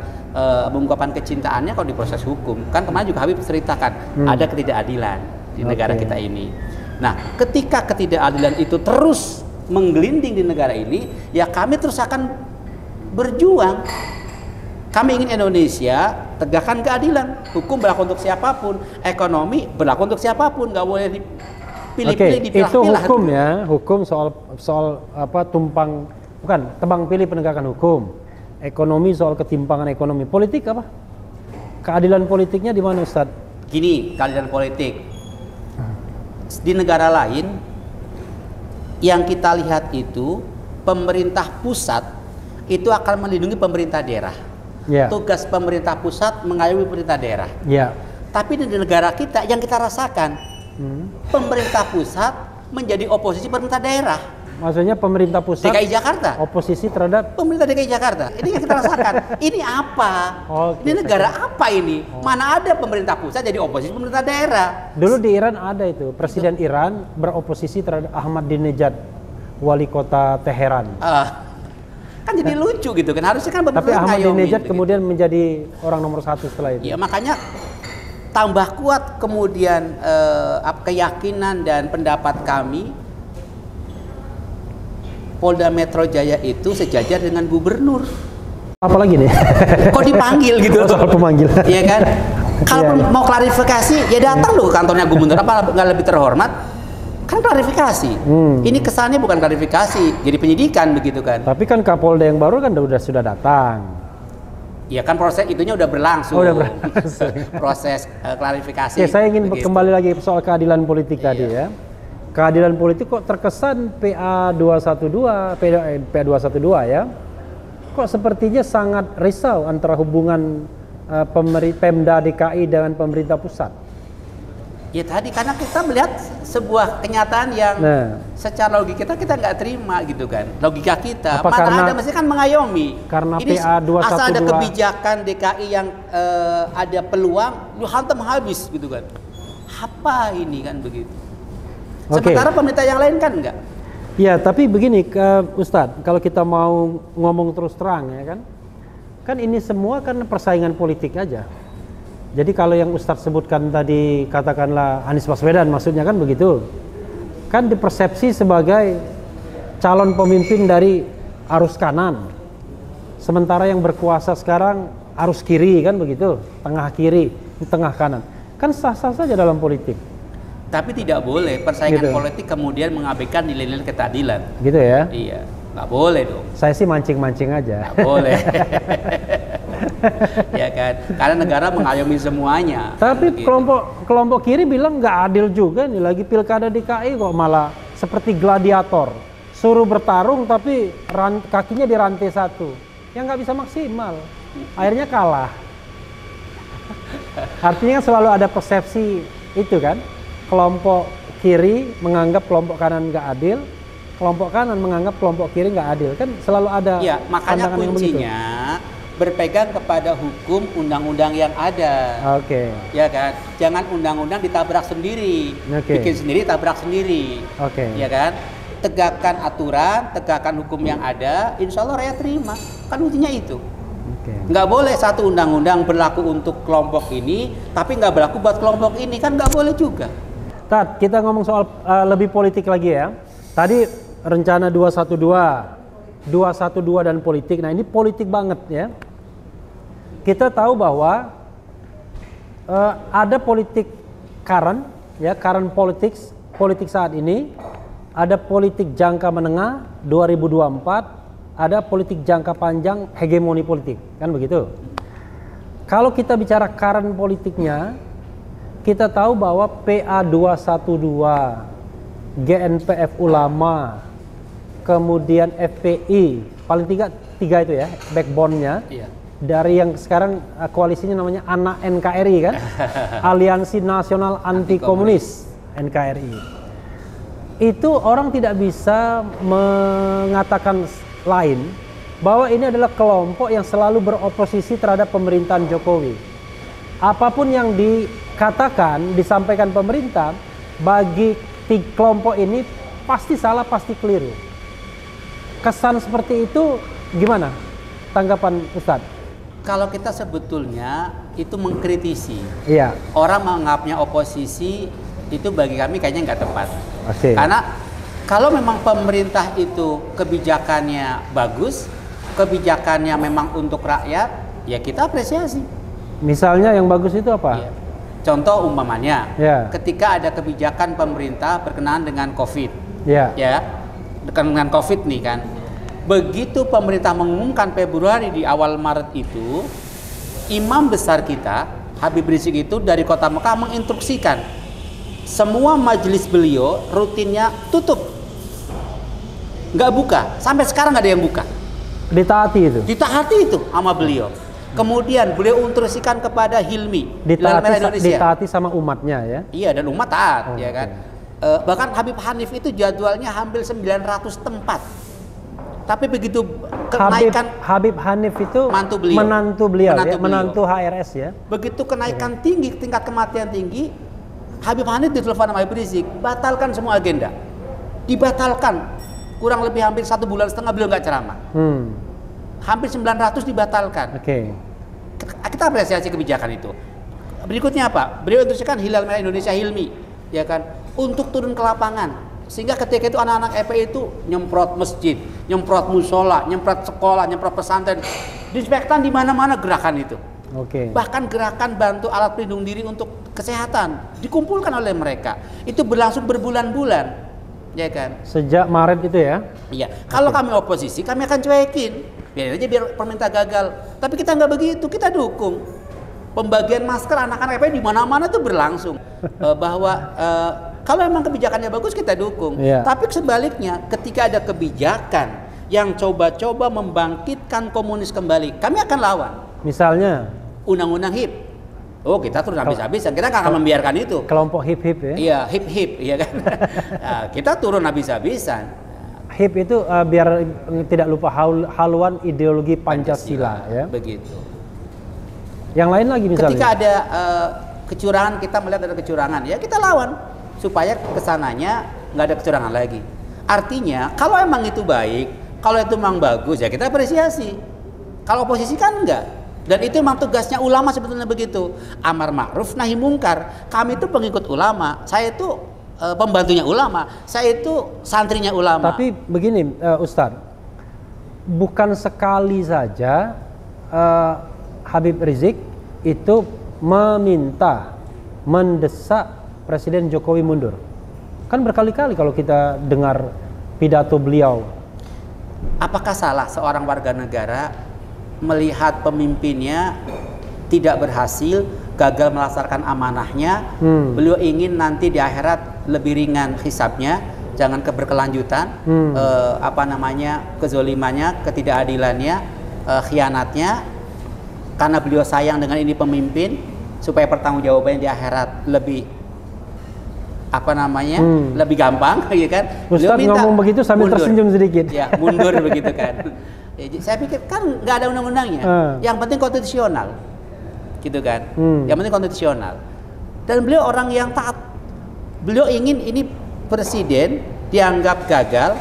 mengungkapkan kecintaannya kok diproses hukum. Kan kemarin juga Habib ceritakan ada ketidakadilan di negara kita ini. Nah, ketika ketidakadilan itu terus menggelinding di negara ini, ya kami terus akan berjuang. Kami ingin Indonesia tegakkan keadilan, hukum berlaku untuk siapapun, ekonomi berlaku untuk siapapun, nggak boleh dipilih-pilih, dipilah-pilah. Itu hukum ya, hukum soal apa, tebang pilih penegakan hukum. Ekonomi soal ketimpangan ekonomi. Politik apa? Keadilan politiknya di mana, Ustaz? Gini, keadilan politik di negara lain yang kita lihat itu pemerintah pusat itu akan melindungi pemerintah daerah. Tugas pemerintah pusat mengayomi pemerintah daerah. Tapi di negara kita yang kita rasakan pemerintah pusat menjadi oposisi pemerintah daerah. Maksudnya pemerintah pusat DKI Jakarta oposisi terhadap pemerintah DKI Jakarta. Ini yang kita rasakan. Ini apa? Ini negara apa ini? Mana ada pemerintah pusat jadi oposisi pemerintah daerah? Dulu di Iran ada itu, Presiden Iran beroposisi terhadap Ahmadinejad, wali kota Teheran. Kan jadi lucu gitu kan. Harusnya kan tapi Ahmadinejad kemudian menjadi orang nomor satu setelah itu. Ya, makanya tambah kuat kemudian keyakinan dan pendapat kami, Polda Metro Jaya itu sejajar dengan gubernur. Apalagi nih? Kok dipanggil gitu? Soal pemanggilan. Iya kan? Kalau mau klarifikasi, ya datang loh ke kantornya gubernur. Apa nggak lebih terhormat? Kan klarifikasi. Ini kesannya bukan klarifikasi, jadi penyidikan begitu kan? Tapi kan Kapolda yang baru kan sudah datang. Ya kan proses itunya udah berlangsung. Proses klarifikasi. Ya, saya ingin kembali lagi soal keadilan politik tadi ya. Keadilan politik kok terkesan PA212 ya, kok sepertinya sangat risau antara hubungan Pemda DKI dengan pemerintah pusat. Ya tadi karena kita melihat sebuah kenyataan yang secara logika kita nggak terima gitu kan, logika kita. Mana ada mesti kan mengayomi. Karena ini PA212 asal ada kebijakan DKI yang ada peluang, lu hantam habis gitu kan. Apa ini kan begitu? Sementara pemerintah yang lain kan enggak. Ya, tapi begini Ustadz, kalau kita mau ngomong terus terang ya kan ini semua kan persaingan politik aja. Jadi kalau yang Ustadz sebutkan tadi, katakanlah Anies Baswedan maksudnya kan begitu, kan dipersepsi sebagai calon pemimpin dari arus kanan, sementara yang berkuasa sekarang arus kiri kan begitu, tengah kiri, tengah kanan. Kan sah-sah saja dalam politik. Tapi tidak boleh persaingan Gitu. politik kemudian mengabaikan nilai-nilai keadilan. Gitu ya? Iya, nggak boleh dong. Saya sih mancing-mancing aja. Nggak boleh. Ya kan? Karena negara mengayomi semuanya. Tapi Begitu. kelompok kiri bilang nggak adil juga nih, lagi pilkada DKI kok malah seperti gladiator. Suruh bertarung tapi kakinya dirantai satu. Yang nggak bisa maksimal. Akhirnya kalah. Artinya selalu ada persepsi itu kan. Kelompok kiri menganggap kelompok kanan nggak adil, kelompok kanan menganggap kelompok kiri nggak adil, kan selalu ada. Iya, makanya pandangan yang begitu. kuncinya berpegang kepada hukum undang-undang yang ada. Oke. Ya kan, jangan undang-undang ditabrak sendiri, Oke. bikin sendiri, tabrak sendiri. Oke. Ya kan, tegakkan aturan, tegakkan hukum yang ada, insya Allah rakyat terima. Kan kuncinya itu. Oke. Nggak boleh satu undang-undang berlaku untuk kelompok ini, tapi nggak berlaku buat kelompok ini, kan nggak boleh juga. Tat, kita ngomong soal lebih politik lagi ya. Tadi rencana 212 dan politik. Nah, ini politik banget ya. Kita tahu bahwa ada politik current politics, politik saat ini, ada politik jangka menengah 2024, ada politik jangka panjang hegemoni politik, kan begitu. Kalau kita bicara current politiknya, kita tahu bahwa PA212, GNPF Ulama, kemudian FPI, paling tiga itu ya, backbone-nya. Iya. Dari yang sekarang koalisinya namanya anak NKRI kan, Aliansi Nasional Anti Komunis NKRI. Itu orang tidak bisa mengatakan lain bahwa ini adalah kelompok yang selalu beroposisi terhadap pemerintahan Jokowi. Apapun yang dikatakan, disampaikan pemerintah, bagi kelompok ini pasti salah, pasti keliru. Kesan seperti itu gimana tanggapan Ustadz? Kalau kita sebetulnya itu mengkritisi, Iya. orang menganggapnya oposisi itu bagi kami kayaknya nggak tepat. Oke. Karena kalau memang pemerintah itu kebijakannya bagus, kebijakannya memang untuk rakyat, ya kita apresiasi. Misalnya yang bagus itu apa? Iya. Contoh umpamanya, Ya. ketika ada kebijakan pemerintah berkenaan dengan COVID, Ya. ya, dengan COVID nih kan, begitu pemerintah mengumumkan Februari di awal Maret itu, imam besar kita Habib Rizik itu dari kota Mekah menginstruksikan semua majelis beliau rutinnya tutup, nggak buka, sampai sekarang nggak ada yang buka. Ditaati itu. Ditaati itu sama beliau. Kemudian beliau instruksikan kepada Hilmi, Hilal Merah Indonesia. Ditaati sama umatnya ya. Iya, dan umat taat, Oh, ya kan. oke. Bahkan Habib Hanif itu jadwalnya hampir 900 tempat. Tapi begitu kenaikan Habib Hanif itu menantu beliau. menantu beliau, Menantu ya, beliau. menantu HRS ya. Begitu kenaikan tinggi, tingkat kematian tinggi, Habib Hanif ditelepon sama Habib Rizik, batalkan semua agenda. Dibatalkan. Kurang lebih hampir 1,5 bulan beliau nggak ceramah. Hampir 900 dibatalkan. Oke. Kita apresiasi kebijakan itu. Berikutnya apa? Beliau instruksikan Hilal Merah Indonesia Hilmi, ya kan, untuk turun ke lapangan. Sehingga ketika itu anak-anak FPI itu nyemprot masjid, nyemprot musola, nyemprot sekolah, nyemprot pesantren, disinfektan di mana-mana gerakan itu. Oke. Bahkan gerakan bantu alat pelindung diri untuk kesehatan dikumpulkan oleh mereka. Itu berlangsung berbulan-bulan, ya kan? Sejak Maret itu ya. Iya. Kalau kami oposisi, kami akan cuekin. Biar aja biar pemerintah gagal. Tapi kita nggak begitu, kita dukung. Pembagian masker anak-anak FPI di mana-mana itu berlangsung. Bahwa kalau memang kebijakannya bagus kita dukung. Iya. Tapi sebaliknya, ketika ada kebijakan yang coba-coba membangkitkan komunis kembali, kami akan lawan. Misalnya Undang-undang HIP. Oh, kita turun habis-habisan. Kita nggak akan membiarkan itu. kelompok hip-hip ya. Iya, HIP, iya kan. Nah, kita turun habis-habisan. HIP itu biar tidak lupa haluan ideologi Pancasila ya. Begitu. Yang lain lagi misalnya. Ketika ada kecurangan, kita melihat ada kecurangan, ya kita lawan supaya kesananya nggak ada kecurangan lagi. Artinya kalau emang itu baik, kalau itu memang bagus ya kita apresiasi. Kalau oposisi kan enggak. Dan itu memang tugasnya ulama sebetulnya begitu. Amar ma'ruf nahi mungkar. Kami itu pengikut ulama. Saya itu pembantunya ulama. Saya itu santrinya ulama. Tapi begini Ustadz, bukan sekali saja Habib Rizik itu meminta mendesak Presiden Jokowi mundur. Kan berkali-kali kalau kita dengar pidato beliau. Apakah salah seorang warga negara melihat pemimpinnya tidak berhasil, gagal melaksanakan amanahnya, beliau ingin nanti di akhirat lebih ringan hisabnya, jangan keberkelanjutan, kezolimannya, ketidakadilannya, khianatnya, karena beliau sayang dengan ini pemimpin, supaya pertanggungjawabannya di akhirat lebih lebih gampang, ya kan? Ustadz ngomong begitu sambil mundur, tersenyum sedikit. Ya, mundur begitu kan. Saya pikir kan nggak ada undang-undangnya. Yang penting konstitusional, gitu kan? Yang penting konstitusional. Dan beliau orang yang taat. Beliau ingin ini presiden dianggap gagal,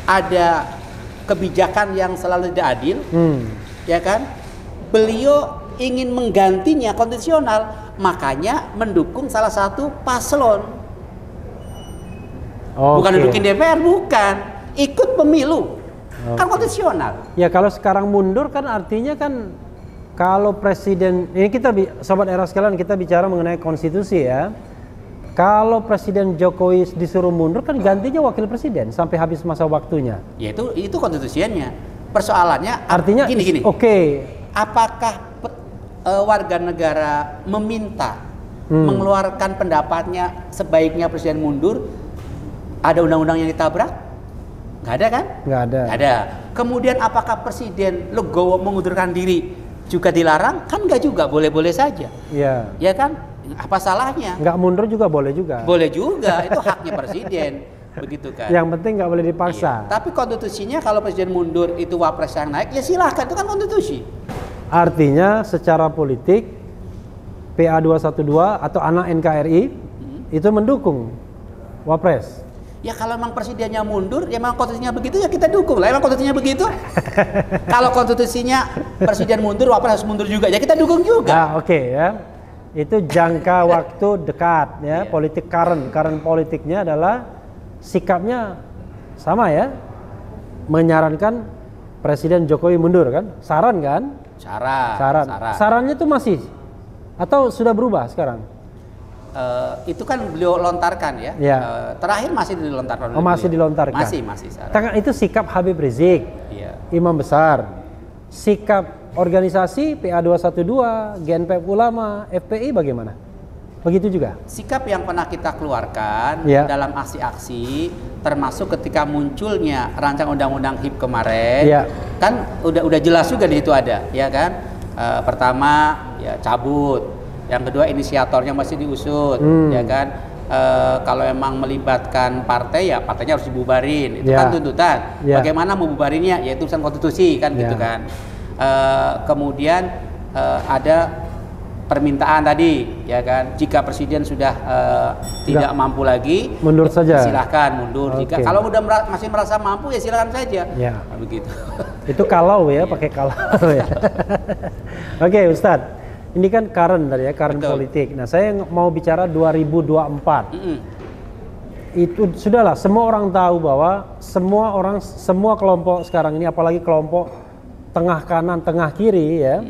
ada kebijakan yang selalu tidak adil, ya kan? Beliau ingin menggantinya konstitusional, makanya mendukung salah satu paslon. Bukan dudukin DPR, bukan. Ikut pemilu. Kan konstitusional. Ya kalau sekarang mundur kan artinya kan kalau presiden, ini kita sobat era sekalian kita bicara mengenai konstitusi ya. Kalau Presiden Jokowi disuruh mundur kan gantinya wakil presiden sampai habis masa waktunya. Ya itu konstitusinya. Persoalannya artinya gini. Apakah warga negara meminta mengeluarkan pendapatnya sebaiknya presiden mundur? Ada undang-undang yang ditabrak? Nggak ada kan? Nggak ada. Nggak ada. Kemudian apakah presiden legowo mengundurkan diri juga dilarang? Kan nggak juga, boleh-boleh saja. Iya. Ya kan? Apa salahnya? Nggak mundur juga boleh juga. Boleh juga, itu haknya presiden. Begitu kan? Yang penting nggak boleh dipaksa. Iya. Tapi konstitusinya kalau presiden mundur itu wapres yang naik, ya silahkan, itu kan konstitusi. Artinya secara politik PA212 atau anak NKRI itu mendukung wapres. Ya kalau memang presidennya mundur, ya memang konstitusinya begitu, ya kita dukung lah. Emang konstitusinya begitu. Kalau konstitusinya presiden mundur, wapres harus mundur juga, ya kita dukung juga. Nah, oke ya. Itu jangka waktu dekat ya. Politik current politiknya adalah sikapnya sama ya. Menyarankan Presiden Jokowi mundur kan? Saran kan? Saran. Sarannya itu masih atau sudah berubah sekarang? Itu kan beliau lontarkan ya. Terakhir masih dilontarkan. Masih dilontarkan. Masih. Itu sikap Habib Rizik, imam besar. Sikap organisasi PA212, GNPF Ulama, FPI bagaimana? Begitu juga. Sikap yang pernah kita keluarkan dalam aksi-aksi, termasuk ketika munculnya rancang undang-undang HIP kemarin, kan udah jelas juga di itu ada, ya kan? Pertama ya cabut. Yang kedua inisiatornya masih diusut, ya kan? Kalau emang melibatkan partai, ya partainya harus dibubarin. Itu kan tuntutan. Bagaimana mau bubarinnya? Ya itu urusan konstitusi kan, gitu kan. Kemudian ada permintaan tadi, ya kan? Jika presiden sudah tidak mampu lagi, mundur saja. Silahkan mundur. Jika kalau udah masih merasa mampu, ya silakan saja. Nah, begitu. Itu kalau ya, pakai kalau ya. Oke, Ustadz. Ini kan current tadi ya, current politik. Nah, saya mau bicara 2024. Itu sudahlah, semua orang tahu bahwa semua kelompok sekarang ini, apalagi kelompok tengah kanan, tengah kiri ya,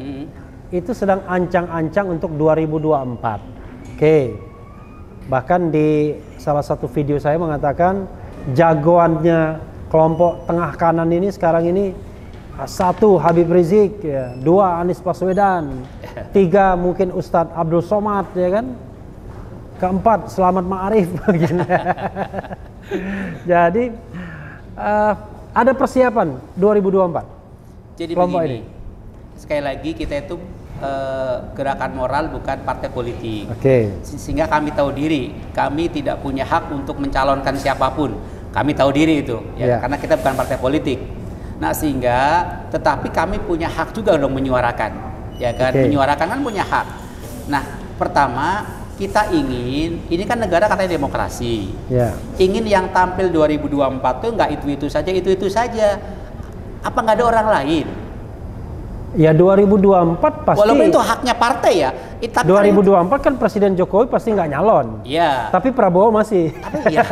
itu sedang ancang-ancang untuk 2024. Bahkan di salah satu video saya mengatakan jagoannya kelompok tengah kanan ini sekarang ini 1 Habib Rizik, 2 Anies Baswedan, 3 mungkin Ustadz Abdul Somad, ya kan? 4 Selamat Ma'arif. Jadi ada persiapan 2024. Jadi begini, sekali lagi kita itu gerakan moral bukan partai politik. Sehingga kami tahu diri, kami tidak punya hak untuk mencalonkan siapapun. Kami tahu diri itu, karena kita bukan partai politik. Nah sehingga, tetapi kami punya hak juga dong menyuarakan, ya kan? Menyuarakan kan punya hak. Nah pertama kita ingin, ini kan negara katanya demokrasi, ingin yang tampil 2024 tuh nggak itu saja. Apa nggak ada orang lain? Ya 2024 pasti. Walaupun itu haknya partai ya. 2024 kan Presiden Jokowi pasti nggak nyalon. Tapi Prabowo masih. Tapi ya,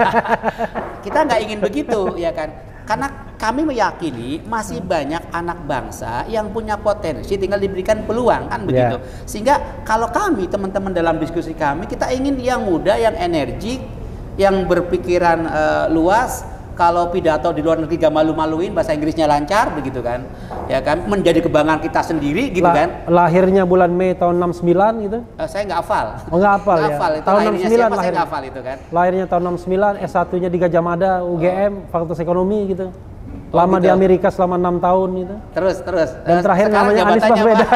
kita nggak ingin begitu, ya kan? Karena kami meyakini masih banyak anak bangsa yang punya potensi, tinggal diberikan peluang, kan begitu. Sehingga kalau kami, teman-teman dalam diskusi kami, kita ingin yang muda, yang energik, yang berpikiran luas. Kalau pidato di luar negeri gak malu-maluin, bahasa Inggrisnya lancar, begitu kan? Ya kan, menjadi kebanggaan kita sendiri, gitu kan? Lahirnya bulan Mei tahun 69 gitu? Saya nggak hafal. Oh, nggak hafal ya? Hafal, itu tahun 69 saya lahir. nggak hafal itu kan? Lahirnya tahun 69, S1-nya di Gajah Mada, UGM, Fakultas Ekonomi gitu. Lama gitu. Di Amerika selama 6 tahun gitu. Terus. Dan terakhir namanya Anies Baswedan.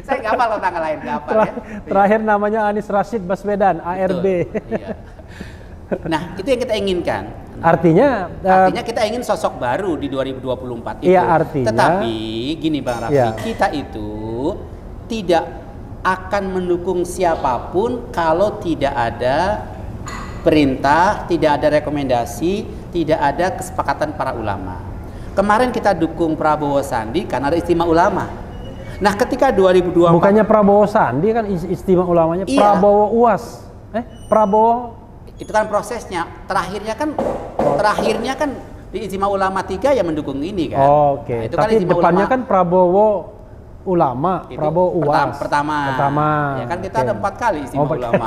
Saya nggak hafal kalau tanggal lain, nggak hafal ya. Terakhir namanya Anies Rashid Baswedan, ARB. Iya. Nah, itu yang kita inginkan. Artinya kita ingin sosok baru di 2024 itu. Iya, artinya. Tetapi gini Bang Raffi, iya. kita itu tidak akan mendukung siapapun kalau tidak ada perintah, tidak ada rekomendasi, tidak ada kesepakatan para ulama. Kemarin kita dukung Prabowo Sandi karena ada istimewa ulama. Nah, ketika 2024 bukannya Prabowo Sandi kan istimewa ulamanya, iya. Prabowo UAS. Prabowo itu kan prosesnya, terakhirnya kan di Ijtima Ulama 3 yang mendukung ini kan. Oke. Nah, itu tapi kan depannya ulama, kan Prabowo Ulama, itu Prabowo UAS. Pertama. Ya kan kita ada 4 kali Ijtima Ulama.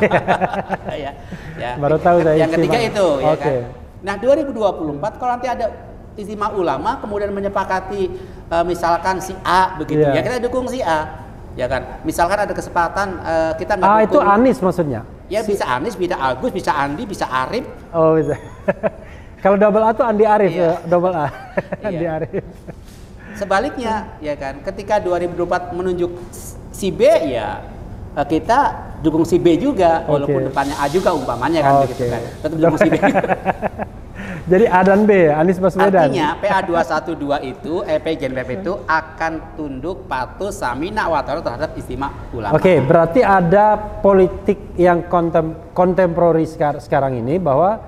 ya. Baru tahu saya. Yang ketiga itu, ya kan. Okay. Nah, 2024 kalau nanti ada Ijtima Ulama kemudian menyepakati misalkan si A begitu, ya kita dukung si A. Ya kan, misalkan ada kesempatan kita nggak dukung. Itu Anies maksudnya? Ya bisa Anies, bisa Agus, bisa Andi, bisa Arif. Oh bisa. Kalau double A tuh Andi Arif, iya. ya, double A. Andi Arif. Sebaliknya, ya kan, ketika 2024 menunjuk si B, ya kita dukung si B juga, walaupun depannya A juga umpamanya kan, begitu kan. Tetap dukung si B. Jadi A dan B, Anies Baswedan. Artinya PA 212 itu, PGNPP itu akan tunduk, patuh, samina wa ta'ala terhadap istimewa ulama. Oke, berarti ada politik yang kontemporari sekarang ini bahwa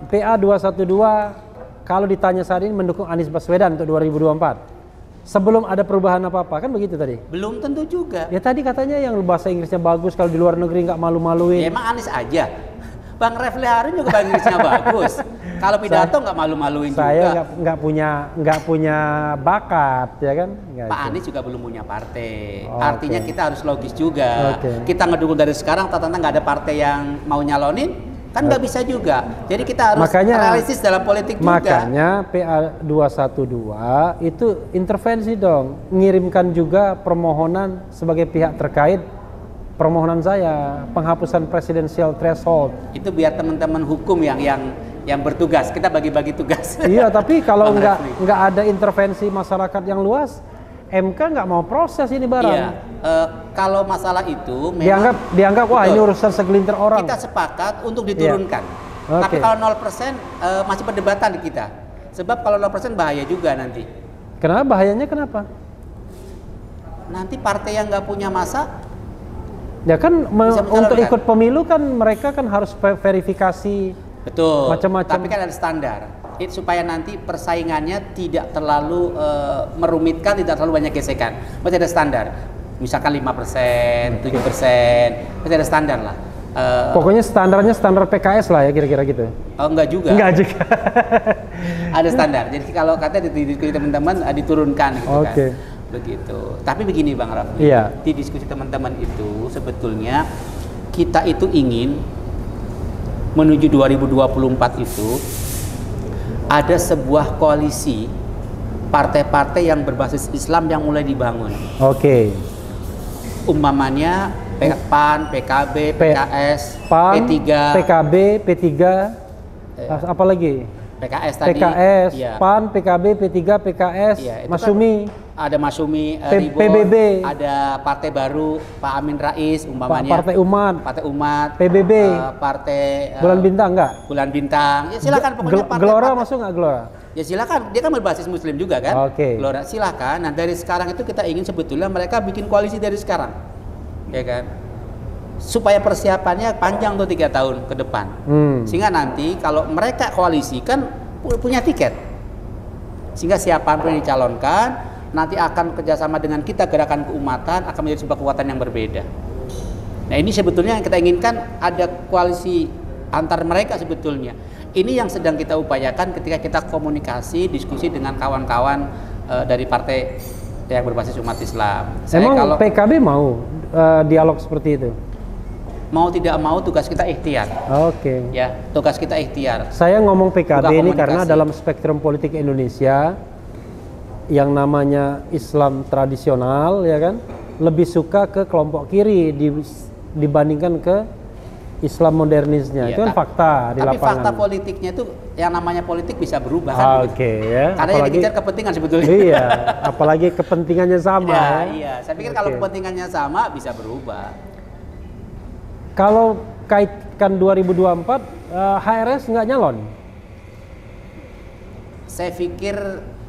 PA 212 kalau ditanya saat ini mendukung Anies Baswedan untuk 2024. Sebelum ada perubahan apa-apa, kan begitu tadi? Belum tentu juga. Ya tadi katanya yang bahasa Inggrisnya bagus, kalau di luar negeri nggak malu-maluin. Ya, emang Anies aja. Bang Refli Harun juga bahasa Inggrisnya bagus. Kalau pidato nggak malu-maluin juga. Saya nggak punya bakat, ya kan? Pak Anies juga belum punya partai. Artinya kita harus logis juga. Kita ngedukung dari sekarang, ternyata nggak ada partai yang mau nyalonin, kan nggak bisa juga. Jadi kita harus realistis dalam politik juga. Makanya PA 212 itu intervensi dong, ngirimkan juga permohonan sebagai pihak terkait. Permohonan saya penghapusan presidensial threshold. Itu biar teman-teman hukum yang bertugas, kita bagi-bagi tugas. Iya, tapi kalau nggak ada intervensi masyarakat yang luas, MK nggak mau proses ini barang. Iya, kalau masalah itu memang dianggap wah ini urusan segelintir orang. Kita sepakat untuk diturunkan. Tapi kalau 0% masih perdebatan di kita. Sebab kalau 0% bahaya juga nanti. Kenapa bahayanya? Kenapa? Nanti partai yang nggak punya masa. Ya kan untuk ikut pemilu kan mereka kan harus verifikasi. Betul. Macam-macam. Tapi kan ada standar. Supaya nanti persaingannya tidak terlalu merumitkan, tidak terlalu banyak gesekan. Masih ada standar. Misalkan 5%, 7%, masih ada standar lah. Pokoknya standarnya standar PKS lah ya kira-kira gitu. Oh enggak juga. Enggak juga. Ada standar. Jadi kalau katanya di teman-teman diturunkan gitu kan. Begitu. Tapi begini Bang Raffi, di diskusi teman-teman itu sebetulnya kita itu ingin menuju 2024 itu ada sebuah koalisi partai-partai yang berbasis Islam yang mulai dibangun. Umpamanya PAN, PKB, PKS, PAN, P3, PKB, P3, apa lagi? PKS tadi. PKS, PAN, PKB, P3, PKS, Masyumi. Ada Masyumi, Ribon, PBB, ada partai baru Pak Amin Rais umpamanya. Partai Umat, PBB, partai Bulan Bintang enggak? Bulan Bintang. Ya silakan pokoknya partai. Gelora masuk enggak Gelora? Ya silakan, dia kan berbasis Muslim juga kan. Gelora silakan. Nah dari sekarang itu kita ingin sebetulnya mereka bikin koalisi dari sekarang, ya kan? Supaya persiapannya panjang tuh 3 tahun ke depan. Sehingga nanti kalau mereka koalisi kan punya tiket. Sehingga siapapun yang dicalonkan nanti akan kerjasama dengan kita, gerakan keumatan akan menjadi sebuah kekuatan yang berbeda. Nah ini sebetulnya yang kita inginkan, ada koalisi antar mereka sebetulnya. Ini yang sedang kita upayakan ketika kita komunikasi, diskusi dengan kawan-kawan dari partai yang berbasis umat Islam. Emang PKB mau dialog seperti itu? Mau tidak mau tugas kita ikhtiar. Oke. Ya, tugas kita ikhtiar. Saya ngomong PKB ini karena dalam spektrum politik Indonesia yang namanya Islam tradisional, ya kan, lebih suka ke kelompok kiri dibandingkan ke Islam modernisnya. Itu kan fakta di lapangan. Tapi fakta politiknya itu yang namanya politik bisa berubah kan. Oke, ya. Karena yang dikejar kepentingan sebetulnya. Iya, apalagi kepentingannya sama. Ya, iya. Saya pikir kalau kepentingannya sama bisa berubah. Kalau kaitkan 2024, HRS nggak nyalon? Saya pikir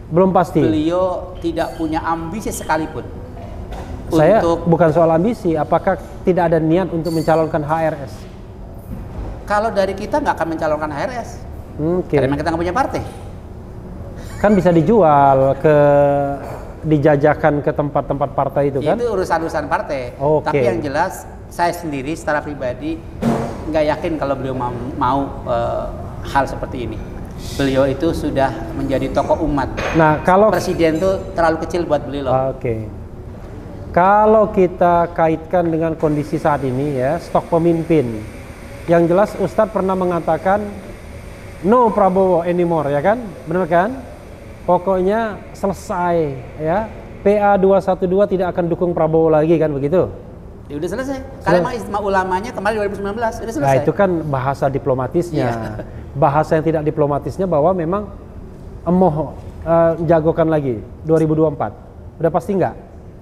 belum pasti. Beliau tidak punya ambisi sekalipun. Saya bukan soal ambisi, apakah tidak ada niat untuk mencalonkan HRS? Kalau dari kita nggak akan mencalonkan HRS, karena kita nggak punya partai. Kan bisa dijual dijajakan ke tempat-tempat partai itu kan? Itu urusan-urusan partai. Tapi yang jelas saya sendiri secara pribadi nggak yakin kalau beliau mau hal seperti ini. Beliau itu sudah menjadi tokoh umat. Nah, kalau presiden itu terlalu kecil buat beliau. Kalau kita kaitkan dengan kondisi saat ini ya, stok pemimpin. Yang jelas Ustadz pernah mengatakan no Prabowo anymore, ya kan? Benar kan? Pokoknya selesai ya. PA 212 tidak akan dukung Prabowo lagi kan begitu? Ya udah selesai. Karena emang istimewa ulamanya kemarin 2019 udah selesai. Nah, itu kan bahasa diplomatisnya. Bahasa yang tidak diplomatisnya bahwa memang emoh jagokan lagi 2024. Udah pasti enggak?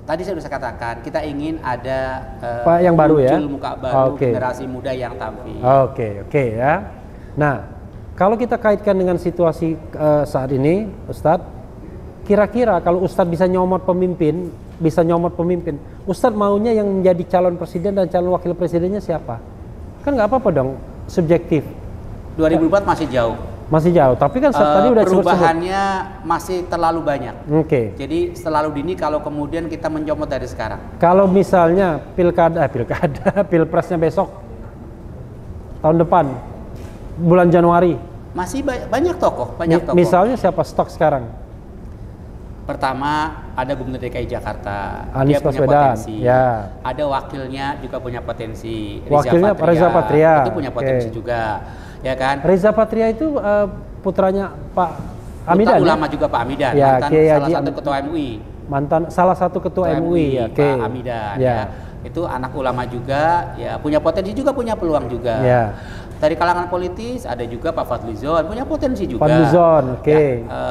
Tadi saya sudah katakan kita ingin ada yang baru ya, muka baru, generasi muda yang tampil. Oke ya. Nah, kalau kita kaitkan dengan situasi saat ini, Ustadz, kira-kira kalau Ustadz bisa nyomot pemimpin, Ustadz maunya yang menjadi calon presiden dan calon wakil presidennya siapa? Kan nggak apa-apa dong, subjektif. 2004 masih jauh. Masih jauh, tapi kan tadi udah perubahannya masih terlalu banyak. Jadi terlalu dini kalau kemudian kita mencomot dari sekarang. Kalau misalnya pilpresnya besok tahun depan bulan Januari. Masih banyak tokoh. Misalnya siapa stok sekarang? Pertama ada Gubernur DKI Jakarta, Anies dia punya Baswedan, potensi. Ya. Ada wakilnya juga punya potensi. Wakilnya Reza Patria. Itu punya potensi juga. Ya kan? Reza Patria itu putranya Pak Hamidan. Ulama juga Pak Hamidan, ya, mantan salah satu ketua MUI. Mantan salah satu ketua MUI, Pak Hamidan. Ya. Itu anak ulama juga, ya punya potensi juga, punya peluang juga. Ya. Dari kalangan politis ada juga Pak Fadlizon, punya potensi juga. Fadlizon,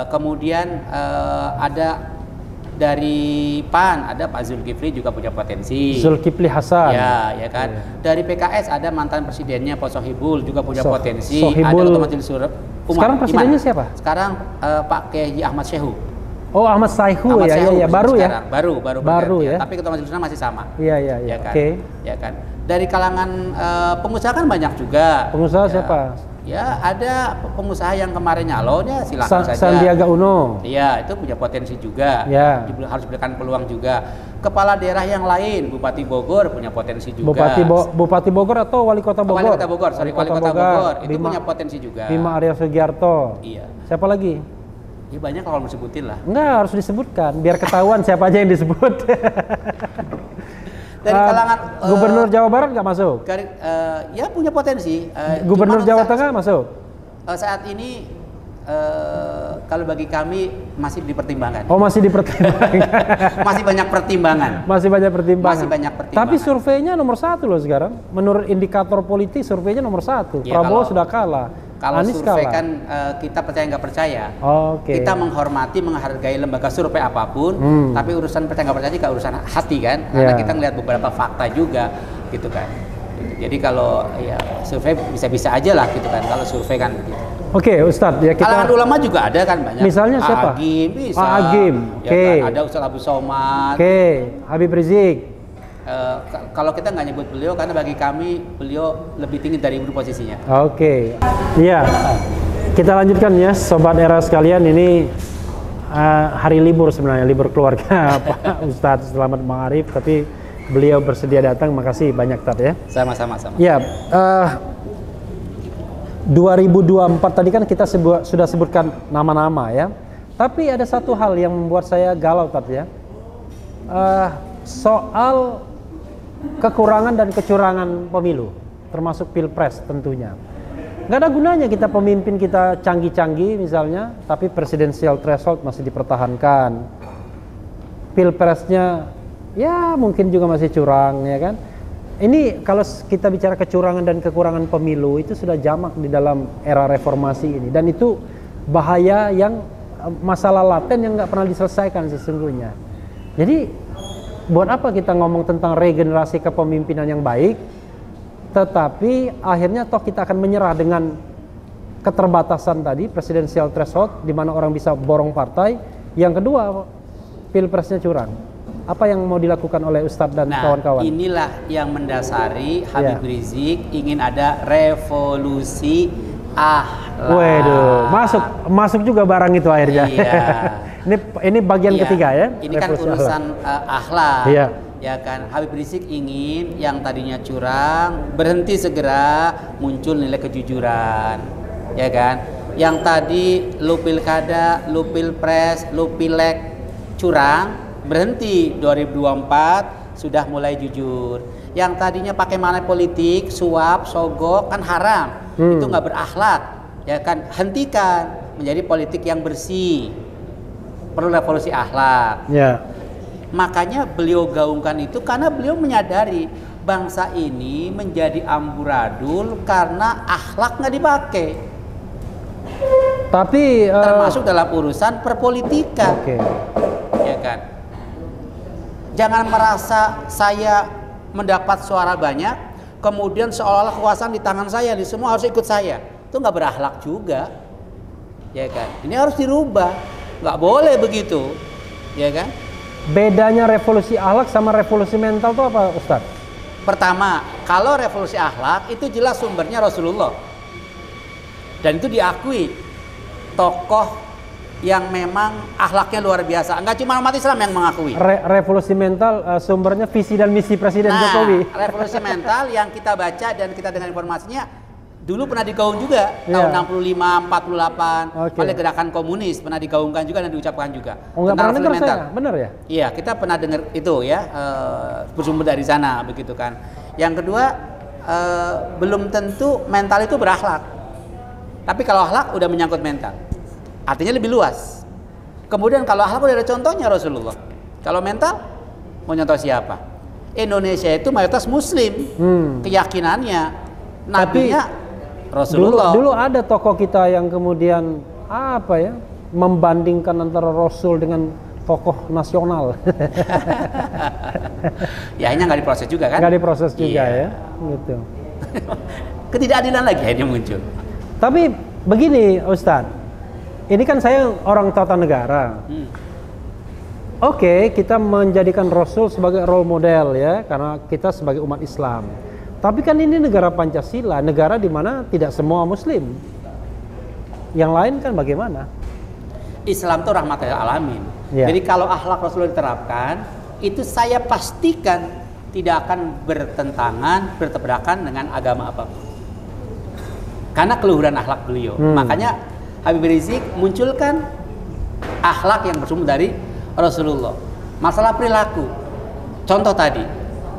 kemudian ada dari PAN ada Pak Zulkifli juga punya potensi. Zulkifli Hasan. Ya kan. Dari PKS ada mantan presidennya Pak Sohibul juga punya potensi. Ada Ketua Majelis Syuro. Sekarang presidennya siapa? Sekarang Pak Kiai Ahmad Syekhu. Oh, Ahmad Syekhu ya, baru ya. Baru ya. Tapi Ketua Majelis Syuro masih sama. Iya. Ya kan? Ya kan. Dari kalangan pengusaha kan banyak juga. Pengusaha siapa? Ya ada pengusaha yang kemarin nyalon ya silakan saja. Sandiaga Uno. Iya itu punya potensi juga. Ya. Harus berikan peluang juga. Kepala daerah yang lain, Bupati Bogor punya potensi juga. Bupati Bogor atau Wali Kota Bogor? Wali Kota Bogor, Wali Kota Bogor. Itu punya potensi juga. Bima Arya Sugiarto. Iya. Siapa lagi? Ya banyak kalau mau sebutin lah. Enggak harus disebutkan biar ketahuan siapa aja yang disebut. Dari kalangan Gubernur Jawa Barat nggak masuk? Ya punya potensi. Gubernur Jawa Tengah masuk? Saat ini kalau bagi kami masih dipertimbangkan. Oh masih dipertimbangkan. Masih banyak pertimbangan. Masih banyak pertimbangan. Pertimbangan. Tapi surveinya nomor 1 loh sekarang. Menurut indikator politik surveinya nomor 1. Ya, Prabowo sudah kalah. Kalau survei kan kita percaya nggak percaya. Kita menghormati, menghargai lembaga survei apapun. Tapi urusan percaya nggak percaya juga urusan hati kan. Karena kita ngelihat beberapa fakta juga, gitu kan. Jadi kalau ya survei bisa-bisa aja lah gitu kan. Kalau survei kan begitu. Oke, Ustadz ya kita. Kalangan ulama juga ada kan banyak. Misalnya siapa? Agim bisa. Agim. Ya kan? Ada Ustadz Abu Somad. Habib Rizik. Kalau kita nggak nyebut beliau karena bagi kami beliau lebih tinggi dari ibu posisinya. Iya. Kita lanjutkan ya, sobat era sekalian. Ini hari libur sebenarnya, libur keluarga Pak Ustadz Selamat Ma'arif, tapi beliau bersedia datang. Makasih banyak Tad ya. Sama-sama. Ya. 2024 tadi kan kita sudah sebutkan nama-nama ya. Tapi ada satu hal yang membuat saya galau tadi ya. Soal kekurangan dan kecurangan pemilu, termasuk pilpres tentunya. Nggak ada gunanya kita pemimpin kita canggih-canggih misalnya, tapi presidensial threshold masih dipertahankan. Pilpresnya ya mungkin juga masih curang ya kan. Ini kalau kita bicara kecurangan dan kekurangan pemilu itu sudah jamak di dalam era reformasi ini, dan itu bahaya yang masalah laten yang nggak pernah diselesaikan sesungguhnya. Jadi buat apa kita ngomong tentang regenerasi kepemimpinan yang baik, tetapi akhirnya toh kita akan menyerah dengan keterbatasan tadi presidensial threshold di mana orang bisa borong partai. Yang kedua, pilpresnya curang. Apa yang mau dilakukan oleh Ustadz dan kawan-kawan? Inilah yang mendasari Habib Rizik ingin ada revolusi akhlak. Waduh, masuk juga barang itu akhirnya. Iya. ini bagian ketiga ya. Ini kan urusan akhlak. Iya. Ya kan, Habib Rizik ingin yang tadinya curang berhenti segera, muncul nilai kejujuran. Ya kan? Yang tadi lu pilkada, lu pilpres, lu pileg curang, berhenti 2024 sudah mulai jujur. Yang tadinya pakai money politik, suap, sogok kan haram. Itu nggak berakhlak. Ya kan, hentikan menjadi politik yang bersih. Perlu revolusi akhlak. Ya. Makanya beliau gaungkan itu karena beliau menyadari bangsa ini menjadi amburadul karena akhlak nggak dipakai. Tapi termasuk dalam urusan perpolitikan. Ya kan. Jangan merasa saya mendapat suara banyak, kemudian seolah-olah kekuasaan di tangan saya, di semua harus ikut saya. Itu nggak berakhlak juga, ya kan? Ini harus dirubah, nggak boleh begitu, ya kan? Bedanya revolusi akhlak sama revolusi mental itu apa, Ustadz? Pertama, kalau revolusi akhlak itu jelas sumbernya Rasulullah, dan itu diakui tokoh yang memang akhlaknya luar biasa. Enggak cuma umat Islam yang mengakui. Revolusi mental sumbernya visi dan misi Presiden Jokowi. Revolusi mental yang kita baca dan kita dengar informasinya dulu pernah digaung juga tahun 65, 48 oleh gerakan komunis, pernah digaungkan juga dan diucapkan juga. Enggak pernah dengar saya, benar ya? Iya, kita pernah dengar itu ya, bersumber dari sana begitu kan. Yang kedua, belum tentu mental itu berakhlak. Tapi kalau akhlak udah menyangkut mental. Artinya lebih luas. Kemudian kalau akhlak udah ada contohnya Rasulullah. Kalau mental mau nyontoh siapa? Indonesia itu mayoritas Muslim, keyakinannya, nabinya Rasulullah. Dulu ada tokoh kita yang kemudian apa ya, membandingkan antara Rasul dengan tokoh nasional. Ya ini nggak diproses juga kan? Nggak diproses juga ya, gitu. Ketidakadilan lagi akhirnya muncul. Tapi begini Ustadz. Ini kan saya orang tata negara. Oke, kita menjadikan Rasul sebagai role model ya, karena kita sebagai umat Islam. Tapi kan ini negara Pancasila, negara di mana tidak semua Muslim. Yang lain kan bagaimana? Islam itu rahmatan lil alamin. Ya. Jadi kalau akhlak Rasulullah diterapkan, itu saya pastikan tidak akan bertabrakan dengan agama apapun. Karena keluhuran akhlak beliau. Makanya Habib Rizik munculkan akhlak yang bersumber dari Rasulullah. Masalah perilaku. Contoh tadi,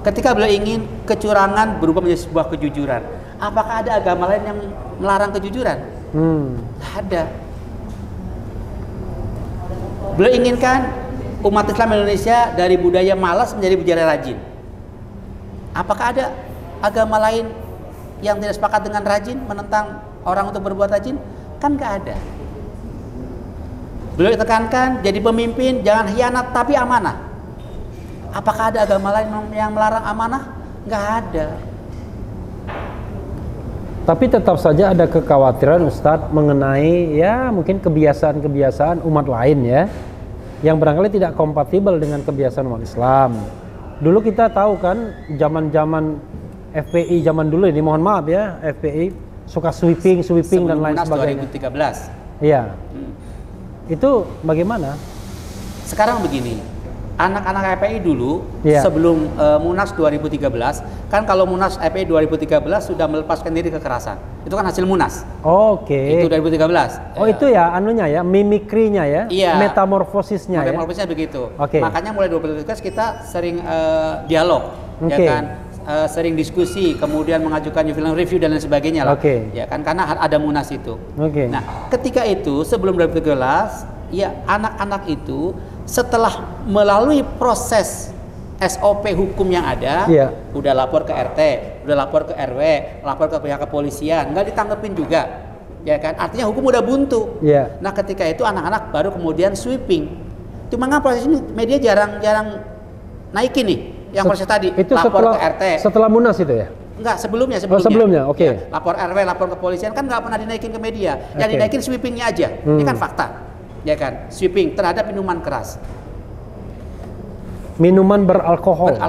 ketika beliau ingin kecurangan berubah menjadi sebuah kejujuran. Apakah ada agama lain yang melarang kejujuran? Tidak ada. Beliau inginkan umat Islam Indonesia dari budaya malas menjadi budaya rajin. Apakah ada agama lain yang tidak sepakat dengan rajin, menentang orang untuk berbuat rajin? Kan nggak ada. Beliau tekankan jadi pemimpin jangan khianat tapi amanah. Apakah ada agama lain yang melarang amanah? Nggak ada. Tapi tetap saja ada kekhawatiran Ustadz mengenai ya mungkin kebiasaan-kebiasaan umat lain ya, yang barangkali tidak kompatibel dengan kebiasaan umat Islam. Dulu kita tahu kan zaman-zaman FPI zaman dulu ini, mohon maaf ya, FPI suka sweeping dan lain sebagainya. 2013. Iya. Itu bagaimana? Sekarang begini, anak-anak FPI dulu sebelum Munas 2013, kan kalau Munas FPI 2013 sudah melepaskan diri kekerasan. Itu kan hasil Munas. Itu 2013. Itu ya anunya ya, mimikrinya ya, metamorfosisnya ya. Metamorfosisnya begitu. Makanya mulai 2013 kita sering dialog, ya kan, sering diskusi, kemudian mengajukan film review dan lain sebagainya lah. Ya kan, karena ada Munas itu. Nah, ketika itu sebelum 2013, ya anak-anak itu setelah melalui proses SOP hukum yang ada, udah lapor ke RT, udah lapor ke RW, lapor ke pihak kepolisian, nggak ditanggepin juga, ya kan? Artinya hukum udah buntu. Nah, ketika itu anak-anak baru kemudian sweeping. Cuma nggak proses ini media jarang naikin nih, yang proses tadi. Itu lapor ke RT. Setelah Munas itu ya? Enggak, sebelumnya. Sebelumnya, Ya, lapor RW, lapor ke kepolisian kan nggak pernah dinaikin ke media. Yang dinaikin sweepingnya aja. Ini kan fakta. Ya kan, sweeping terhadap minuman keras, minuman beralkohol,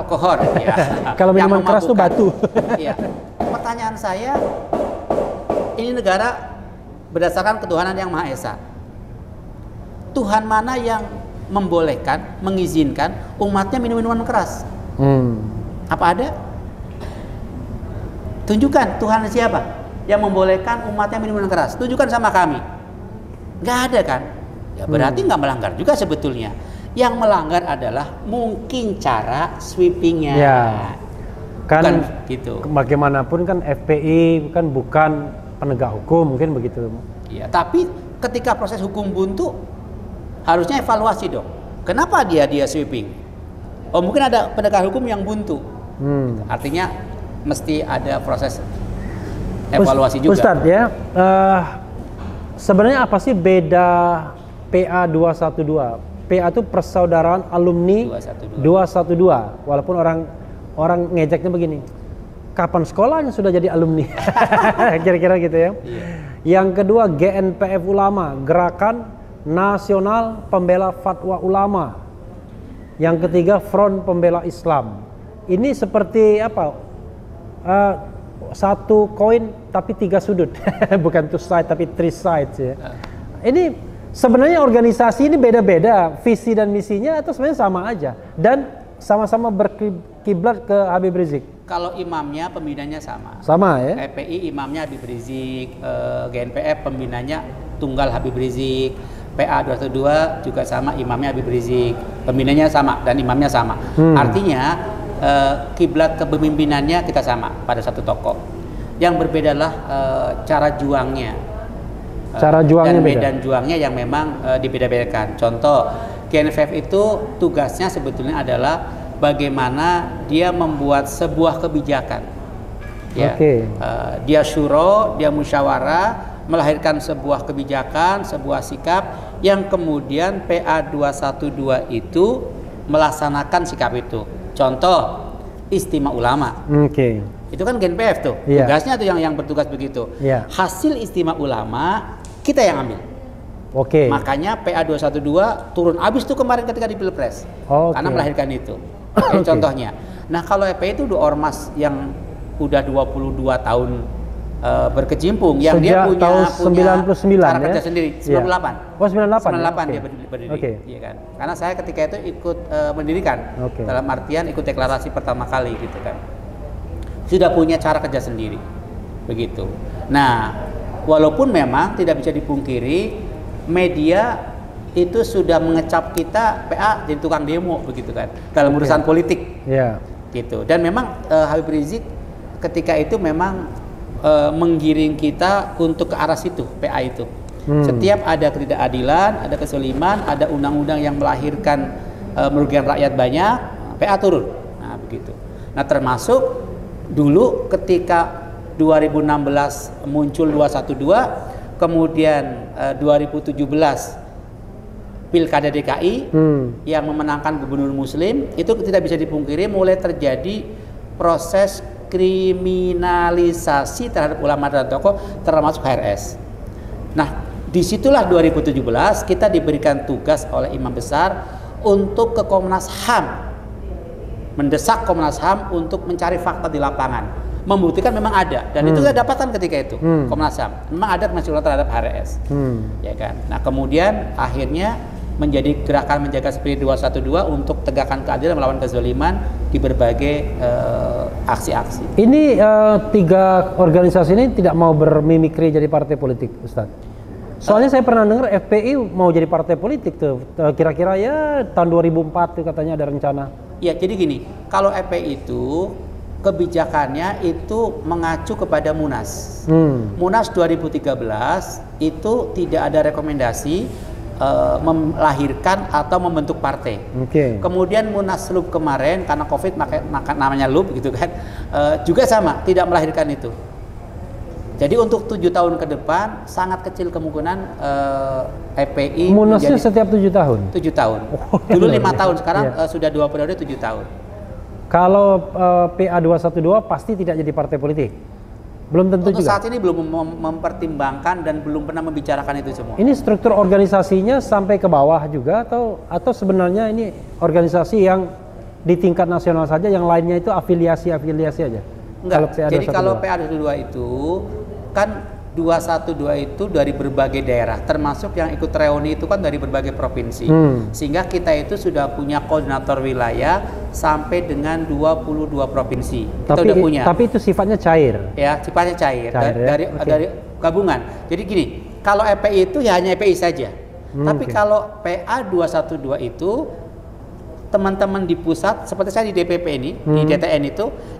ya. Kalau minuman keras itu batu. Ya. Pertanyaan saya, ini negara berdasarkan ketuhanan yang Maha Esa. Tuhan mana yang membolehkan, mengizinkan umatnya minum minuman keras? Apa ada? Tunjukkan Tuhan siapa yang membolehkan umatnya minum minuman keras. Tunjukkan sama kami. Nggak ada kan? Ya berarti nggak melanggar juga sebetulnya. Yang melanggar adalah mungkin cara sweepingnya. Kan bukan gitu. Bagaimanapun kan FPI kan bukan penegak hukum, mungkin begitu. Ya, tapi ketika proses hukum buntu harusnya evaluasi dong. Kenapa dia sweeping? Oh, mungkin ada penegak hukum yang buntu. Artinya mesti ada proses evaluasi juga. Ustadz ya, sebenarnya apa sih beda PA 212? PA itu persaudaraan alumni 212. Walaupun orang ngejeknya begini, kapan sekolahnya sudah jadi alumni? Kira-kira gitu ya. Yang kedua GNPF Ulama, Gerakan Nasional Pembela Fatwa Ulama. Yang ketiga Front Pembela Islam. Ini seperti apa? Satu koin tapi tiga sudut. Bukan two side tapi three sides ya. Ini sebenarnya organisasi ini beda-beda visi dan misinya, atau sebenarnya sama aja dan sama-sama berkiblat ke Habib Rizik. Kalau imamnya pembinanya sama. Sama ya. FPI imamnya Habib Rizik, GNPF pembinanya tunggal Habib Rizik, PA 212 juga sama, imamnya Habib Rizik, pembinanya sama dan imamnya sama. Artinya kiblat kepemimpinannya kita sama pada satu tokoh. Yang berbedalah cara juangnya. Cara juangnya dan medan juangnya yang memang dibeda-bedakan. Contoh, GNPF itu tugasnya sebetulnya adalah bagaimana dia membuat sebuah kebijakan. Ya, dia syuro, dia musyawarah, melahirkan sebuah kebijakan, sebuah sikap yang kemudian PA 212 itu melaksanakan sikap itu. Contoh, Istimewa Ulama. Itu kan GNPF tuh, tugasnya tuh yang bertugas begitu. Hasil Istimewa Ulama kita yang ambil. Makanya PA 212 turun abis tuh kemarin ketika di Pilpres. Karena melahirkan itu. Contohnya. Nah, kalau FPI itu udah ormas yang udah 22 tahun berkecimpung, yang dia punya tahun 99 cara kerja ya? sendiri. 98. 98 dia berdiri. Iya kan? Karena saya ketika itu ikut mendirikan. Dalam artian ikut deklarasi pertama kali gitu kan. Sudah punya cara kerja sendiri. Begitu. Nah, walaupun memang tidak bisa dipungkiri media itu sudah mengecap kita PA jadi tukang demo begitu kan dalam urusan politik. Gitu. Dan memang Habib Rizik ketika itu memang menggiring kita untuk ke arah situ, PA itu. Setiap ada ketidakadilan, ada kesoliman, ada undang-undang yang melahirkan merugikan rakyat banyak, PA turun. Nah, begitu. Nah, termasuk dulu ketika 2016 muncul 212, kemudian 2017 Pilkada DKI yang memenangkan gubernur muslim, itu tidak bisa dipungkiri mulai terjadi proses kriminalisasi terhadap ulama dan tokoh termasuk HRS. Nah, disitulah 2017 kita diberikan tugas oleh imam besar untuk ke Komnas HAM, mendesak Komnas HAM untuk mencari fakta di lapangan, membuktikan memang ada, dan itu kita dapatkan ketika itu. Komnas HAM memang ada kemajuan terhadap HRS, ya kan. Nah, kemudian akhirnya menjadi gerakan menjaga spirit 212 untuk tegakkan keadilan melawan kezaliman di berbagai aksi-aksi. Ini 3 organisasi ini tidak mau bermimikri jadi partai politik, Ustadz. Soalnya saya pernah dengar FPI mau jadi partai politik tuh, kira-kira ya tahun 2004 tuh katanya ada rencana. Ya, jadi gini, kalau FPI itu kebijakannya itu mengacu kepada Munas. Munas 2013 itu tidak ada rekomendasi melahirkan atau membentuk partai. Kemudian Munaslup kemarin karena COVID maka namanya lup gitu kan, juga sama, tidak melahirkan itu. Jadi untuk 7 tahun ke depan sangat kecil kemungkinan FPI Munasnya setiap 7 tahun? 7 tahun. Dulu 5 tahun, sekarang sudah 2 periode 7 tahun. Kalau PA212 pasti tidak jadi partai politik? Belum tentu untuk juga? Saat ini belum mempertimbangkan dan belum pernah membicarakan itu semua. Ini struktur organisasinya sampai ke bawah juga atau sebenarnya ini organisasi yang di tingkat nasional saja, yang lainnya itu afiliasi-afiliasi aja? Enggak, jadi kalau PA212 itu kan 212 itu dari berbagai daerah, termasuk yang ikut reuni itu kan dari berbagai provinsi. Sehingga kita itu sudah punya koordinator wilayah sampai dengan 22 provinsi. Kita udah punya. Tapi itu sifatnya cair. Ya, sifatnya cair dari gabungan. Jadi gini, kalau FPI itu ya hanya FPI saja. Tapi kalau PA212 itu teman-teman di pusat, seperti saya di DPP ini, di DTN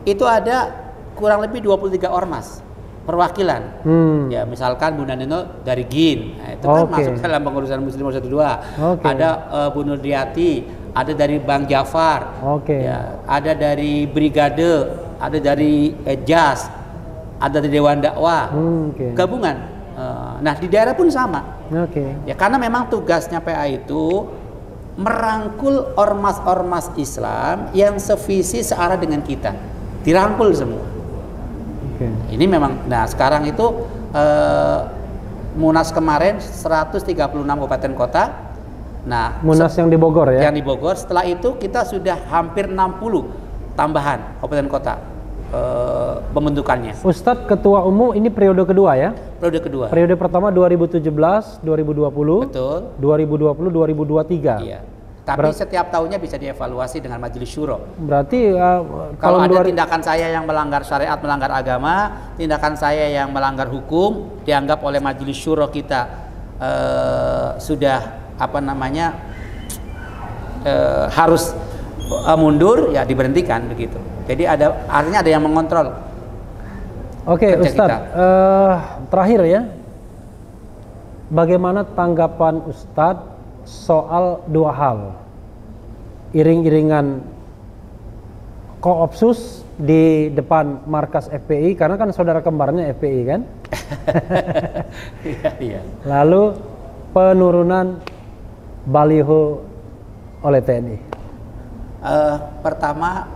itu ada kurang lebih 23 ormas perwakilan. Ya, misalkan Bu Nandino dari GIN, nah, itu kan masuk dalam pengurusan Muslim 212. Ada Bu Nurdiati, ada dari Bang Jafar, ya, ada dari Brigade, ada dari JAS, ada dari Dewan Dakwah, gabungan. Nah, di daerah pun sama. Ya, karena memang tugasnya PA itu merangkul ormas-ormas Islam yang sevisi searah dengan kita, dirangkul semua. Ini memang, nah sekarang itu Munas kemarin 136 kabupaten kota. Nah, Munas yang di Bogor ya? Yang di Bogor. Setelah itu kita sudah hampir 60 tambahan kabupaten kota pembentukannya. Ustadz Ketua Umum ini periode kedua ya? Periode kedua. Periode pertama 2017, 2020. Betul. 2020, 2023. Iya. Tapi setiap tahunnya bisa dievaluasi dengan Majelis Syuro. Berarti kalau ada tindakan saya yang melanggar syariat, melanggar agama, tindakan saya yang melanggar hukum, dianggap oleh Majelis Syuro kita sudah harus mundur, ya diberhentikan begitu. Jadi artinya ada yang mengontrol. Oke, Ustadz, terakhir ya, bagaimana tanggapan Ustadz soal 2 hal, iring-iringan koopsus di depan markas FPI, karena kan saudara kembarnya FPI kan? Iya. Lalu penurunan baliho oleh TNI. Pertama,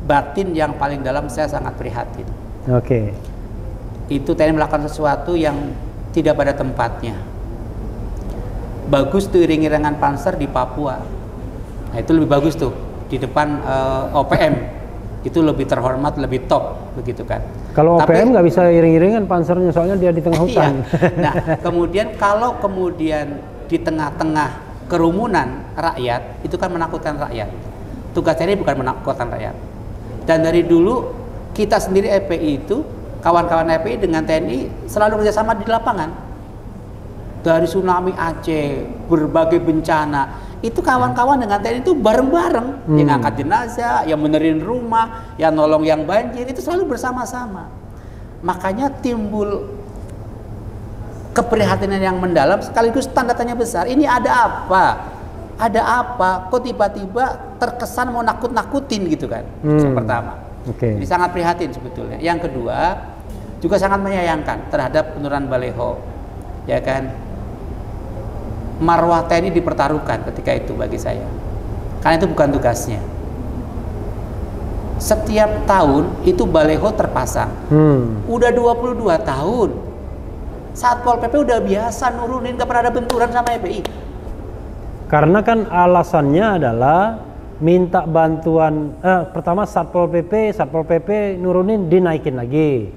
batin yang paling dalam saya sangat prihatin. Itu TNI melakukan sesuatu yang tidak pada tempatnya. Bagus tuh iring-iringan panser di Papua. Nah, itu lebih bagus tuh di depan OPM. Itu lebih terhormat, lebih top begitu kan. Kalau OPM nggak bisa iring-iringan pansernya, soalnya dia di tengah hutan. Nah, kemudian kalau kemudian di tengah-tengah kerumunan rakyat, itu kan menakutkan rakyat. Tugas TNI bukan menakutkan rakyat. Dan dari dulu kita sendiri FPI itu, kawan-kawan FPI dengan TNI selalu kerjasama di lapangan. Dari tsunami Aceh, berbagai bencana, itu kawan-kawan dengan TNI itu bareng-bareng, yang angkat jenazah, yang benerin rumah, yang nolong yang banjir, itu selalu bersama-sama. Makanya timbul keprihatinan yang mendalam, sekaligus tanda tanya besar. Ini ada apa? Ada apa? Kok tiba-tiba terkesan mau nakut-nakutin gitu kan? Yang pertama. Jadi sangat prihatin sebetulnya. Yang kedua, juga sangat menyayangkan terhadap penurunan baliho, ya kan? Marwah TNI dipertaruhkan ketika itu bagi saya, karena itu bukan tugasnya. Setiap tahun itu baliho terpasang. Udah 22 tahun Satpol PP udah biasa nurunin, gak pernah ada benturan sama FPI. Karena kan alasannya adalah minta bantuan, pertama Satpol PP nurunin, dinaikin lagi.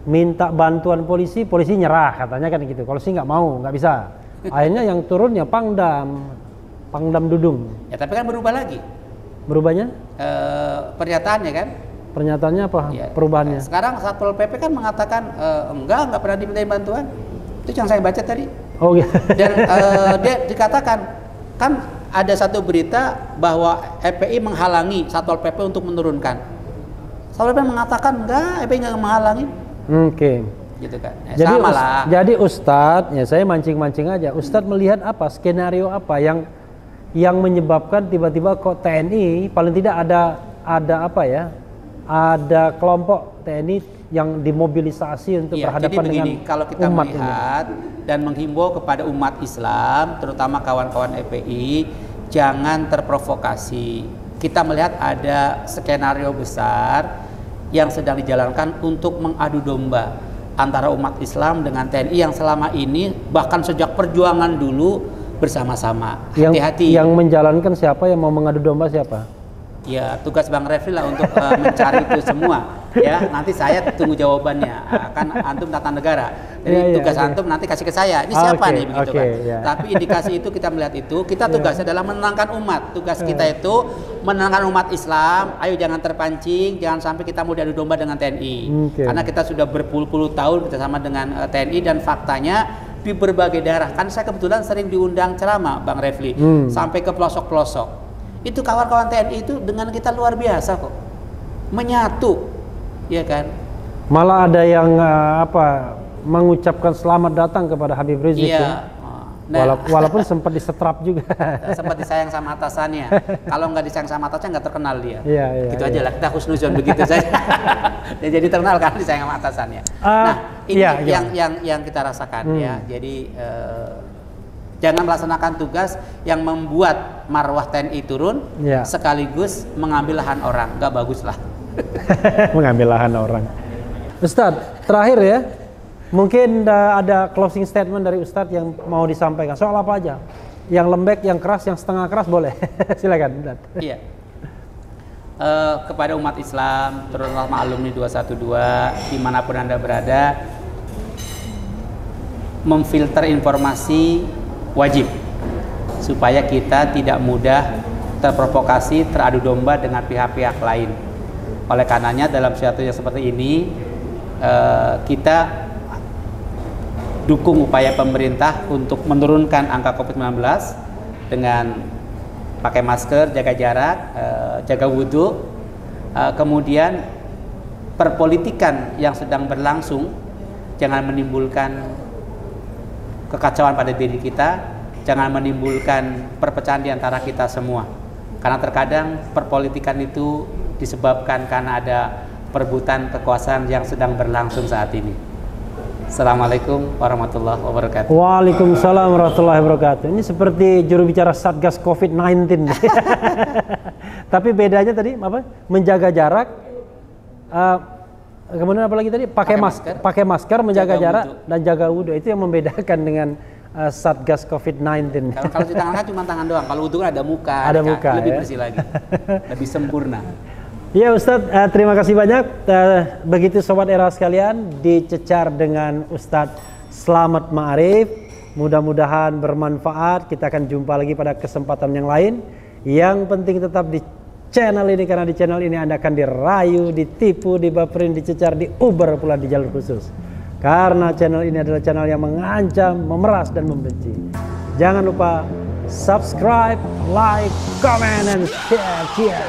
Minta bantuan polisi nyerah katanya kan gitu. Kalau sih nggak mau, nggak bisa. Akhirnya yang turunnya Pangdam Dudung. Ya tapi kan berubah lagi. Berubahnya? Pernyataannya kan. Pernyataannya apa? Ya, perubahannya? Sekarang Satpol PP kan mengatakan enggak pernah dimintain bantuan. Itu yang saya baca tadi. Oh iya. Dan dia dikatakan kan ada satu berita bahwa FPI menghalangi Satpol PP untuk menurunkan. Satpol PP mengatakan enggak, FPI nggak menghalangi. Oke. Gitu kan. Jadi Ustadz, ya saya mancing-mancing aja. Ustadz melihat apa skenario apa yang menyebabkan tiba-tiba kok TNI paling tidak ada apa ya? Ada kelompok TNI yang dimobilisasi untuk berhadapan jadi begini, dengan kalau kita umat melihat ini. Dan menghimbau kepada umat Islam, terutama kawan-kawan FPI, jangan terprovokasi. Kita melihat ada skenario besar yang sedang dijalankan untuk mengadu domba antara umat Islam dengan TNI yang selama ini bahkan sejak perjuangan dulu bersama-sama. Hati-hati. Yang menjalankan siapa, yang mau mengadu domba siapa? Ya tugas Bang Refli lah untuk mencari itu semua. Ya nanti saya tunggu jawabannya. Kan antum tata negara. Jadi tugas antum nanti kasih ke saya. Ini siapa nih begitu kan? Tapi indikasi itu kita melihat itu. Kita tugasnya adalah menenangkan umat. Tugas kita itu menenangkan umat Islam. Ayo jangan terpancing. Jangan sampai kita mau diadu domba dengan TNI. Karena kita sudah berpuluh-puluh tahun bersama dengan TNI dan faktanya di berbagai daerah. Kan saya kebetulan sering diundang ceramah Bang Refli sampai ke pelosok-pelosok. Itu kawan-kawan TNI itu dengan kita luar biasa kok, menyatu, ya kan? Malah ada yang mengucapkan selamat datang kepada Habib Rizik. Iya. Nah, walaupun sempat disetrap juga. Sempat disayang sama atasannya. Kalau nggak disayang sama atasannya nggak terkenal dia. Iya, gitu aja lah, kita husnuzon begitu saja. Ya, jadi terkenal kan disayang sama atasannya. Nah ini yang kita rasakan ya. Jadi jangan melaksanakan tugas yang membuat marwah TNI turun sekaligus mengambil lahan orang, nggak bagus lah. Mengambil lahan orang. Ustadz, terakhir ya, mungkin ada closing statement dari Ustadz yang mau disampaikan. Soal apa aja? Yang lembek, yang keras, yang setengah keras boleh. Silakan. Iya. Kepada umat Islam, terutama alumni 212, dimanapun Anda berada, memfilter informasi wajib supaya kita tidak mudah terprovokasi, teradu domba dengan pihak-pihak lain. Oleh karenanya dalam situasi seperti ini kita dukung upaya pemerintah untuk menurunkan angka COVID-19 dengan pakai masker, jaga jarak, jaga wudhu, kemudian perpolitikan yang sedang berlangsung jangan menimbulkan kekacauan pada diri kita, jangan menimbulkan perpecahan di antara kita semua. Karena terkadang perpolitikan itu disebabkan karena ada perebutan kekuasaan yang sedang berlangsung saat ini. Assalamualaikum warahmatullahi wabarakatuh. Waalaikumsalam warahmatullahi wabarakatuh. Ini seperti juru bicara Satgas COVID-19. Tapi bedanya tadi apa? Menjaga jarak. Kemudian apa lagi tadi? Pakai masker, menjaga jarak dan jaga wudhu. Itu yang membedakan dengan Satgas COVID-19. Kalau cuci tangan kan cuma tangan doang. Kalau wudhu kan ada muka. Ada muka. Lebih bersih lagi. Lebih sempurna. Ya Ustadz, terima kasih banyak. Begitu Sobat Era sekalian, dicecar dengan Ustadz Slamet Ma'arif. Mudah-mudahan bermanfaat. Kita akan jumpa lagi pada kesempatan yang lain. Yang penting tetap di channel ini, karena di channel ini Anda akan dirayu, ditipu, dibaperin, dicecar, diuber pula di jalur khusus. Karena channel ini adalah channel yang mengancam, memeras, dan membenci. Jangan lupa subscribe, like, comment, and share.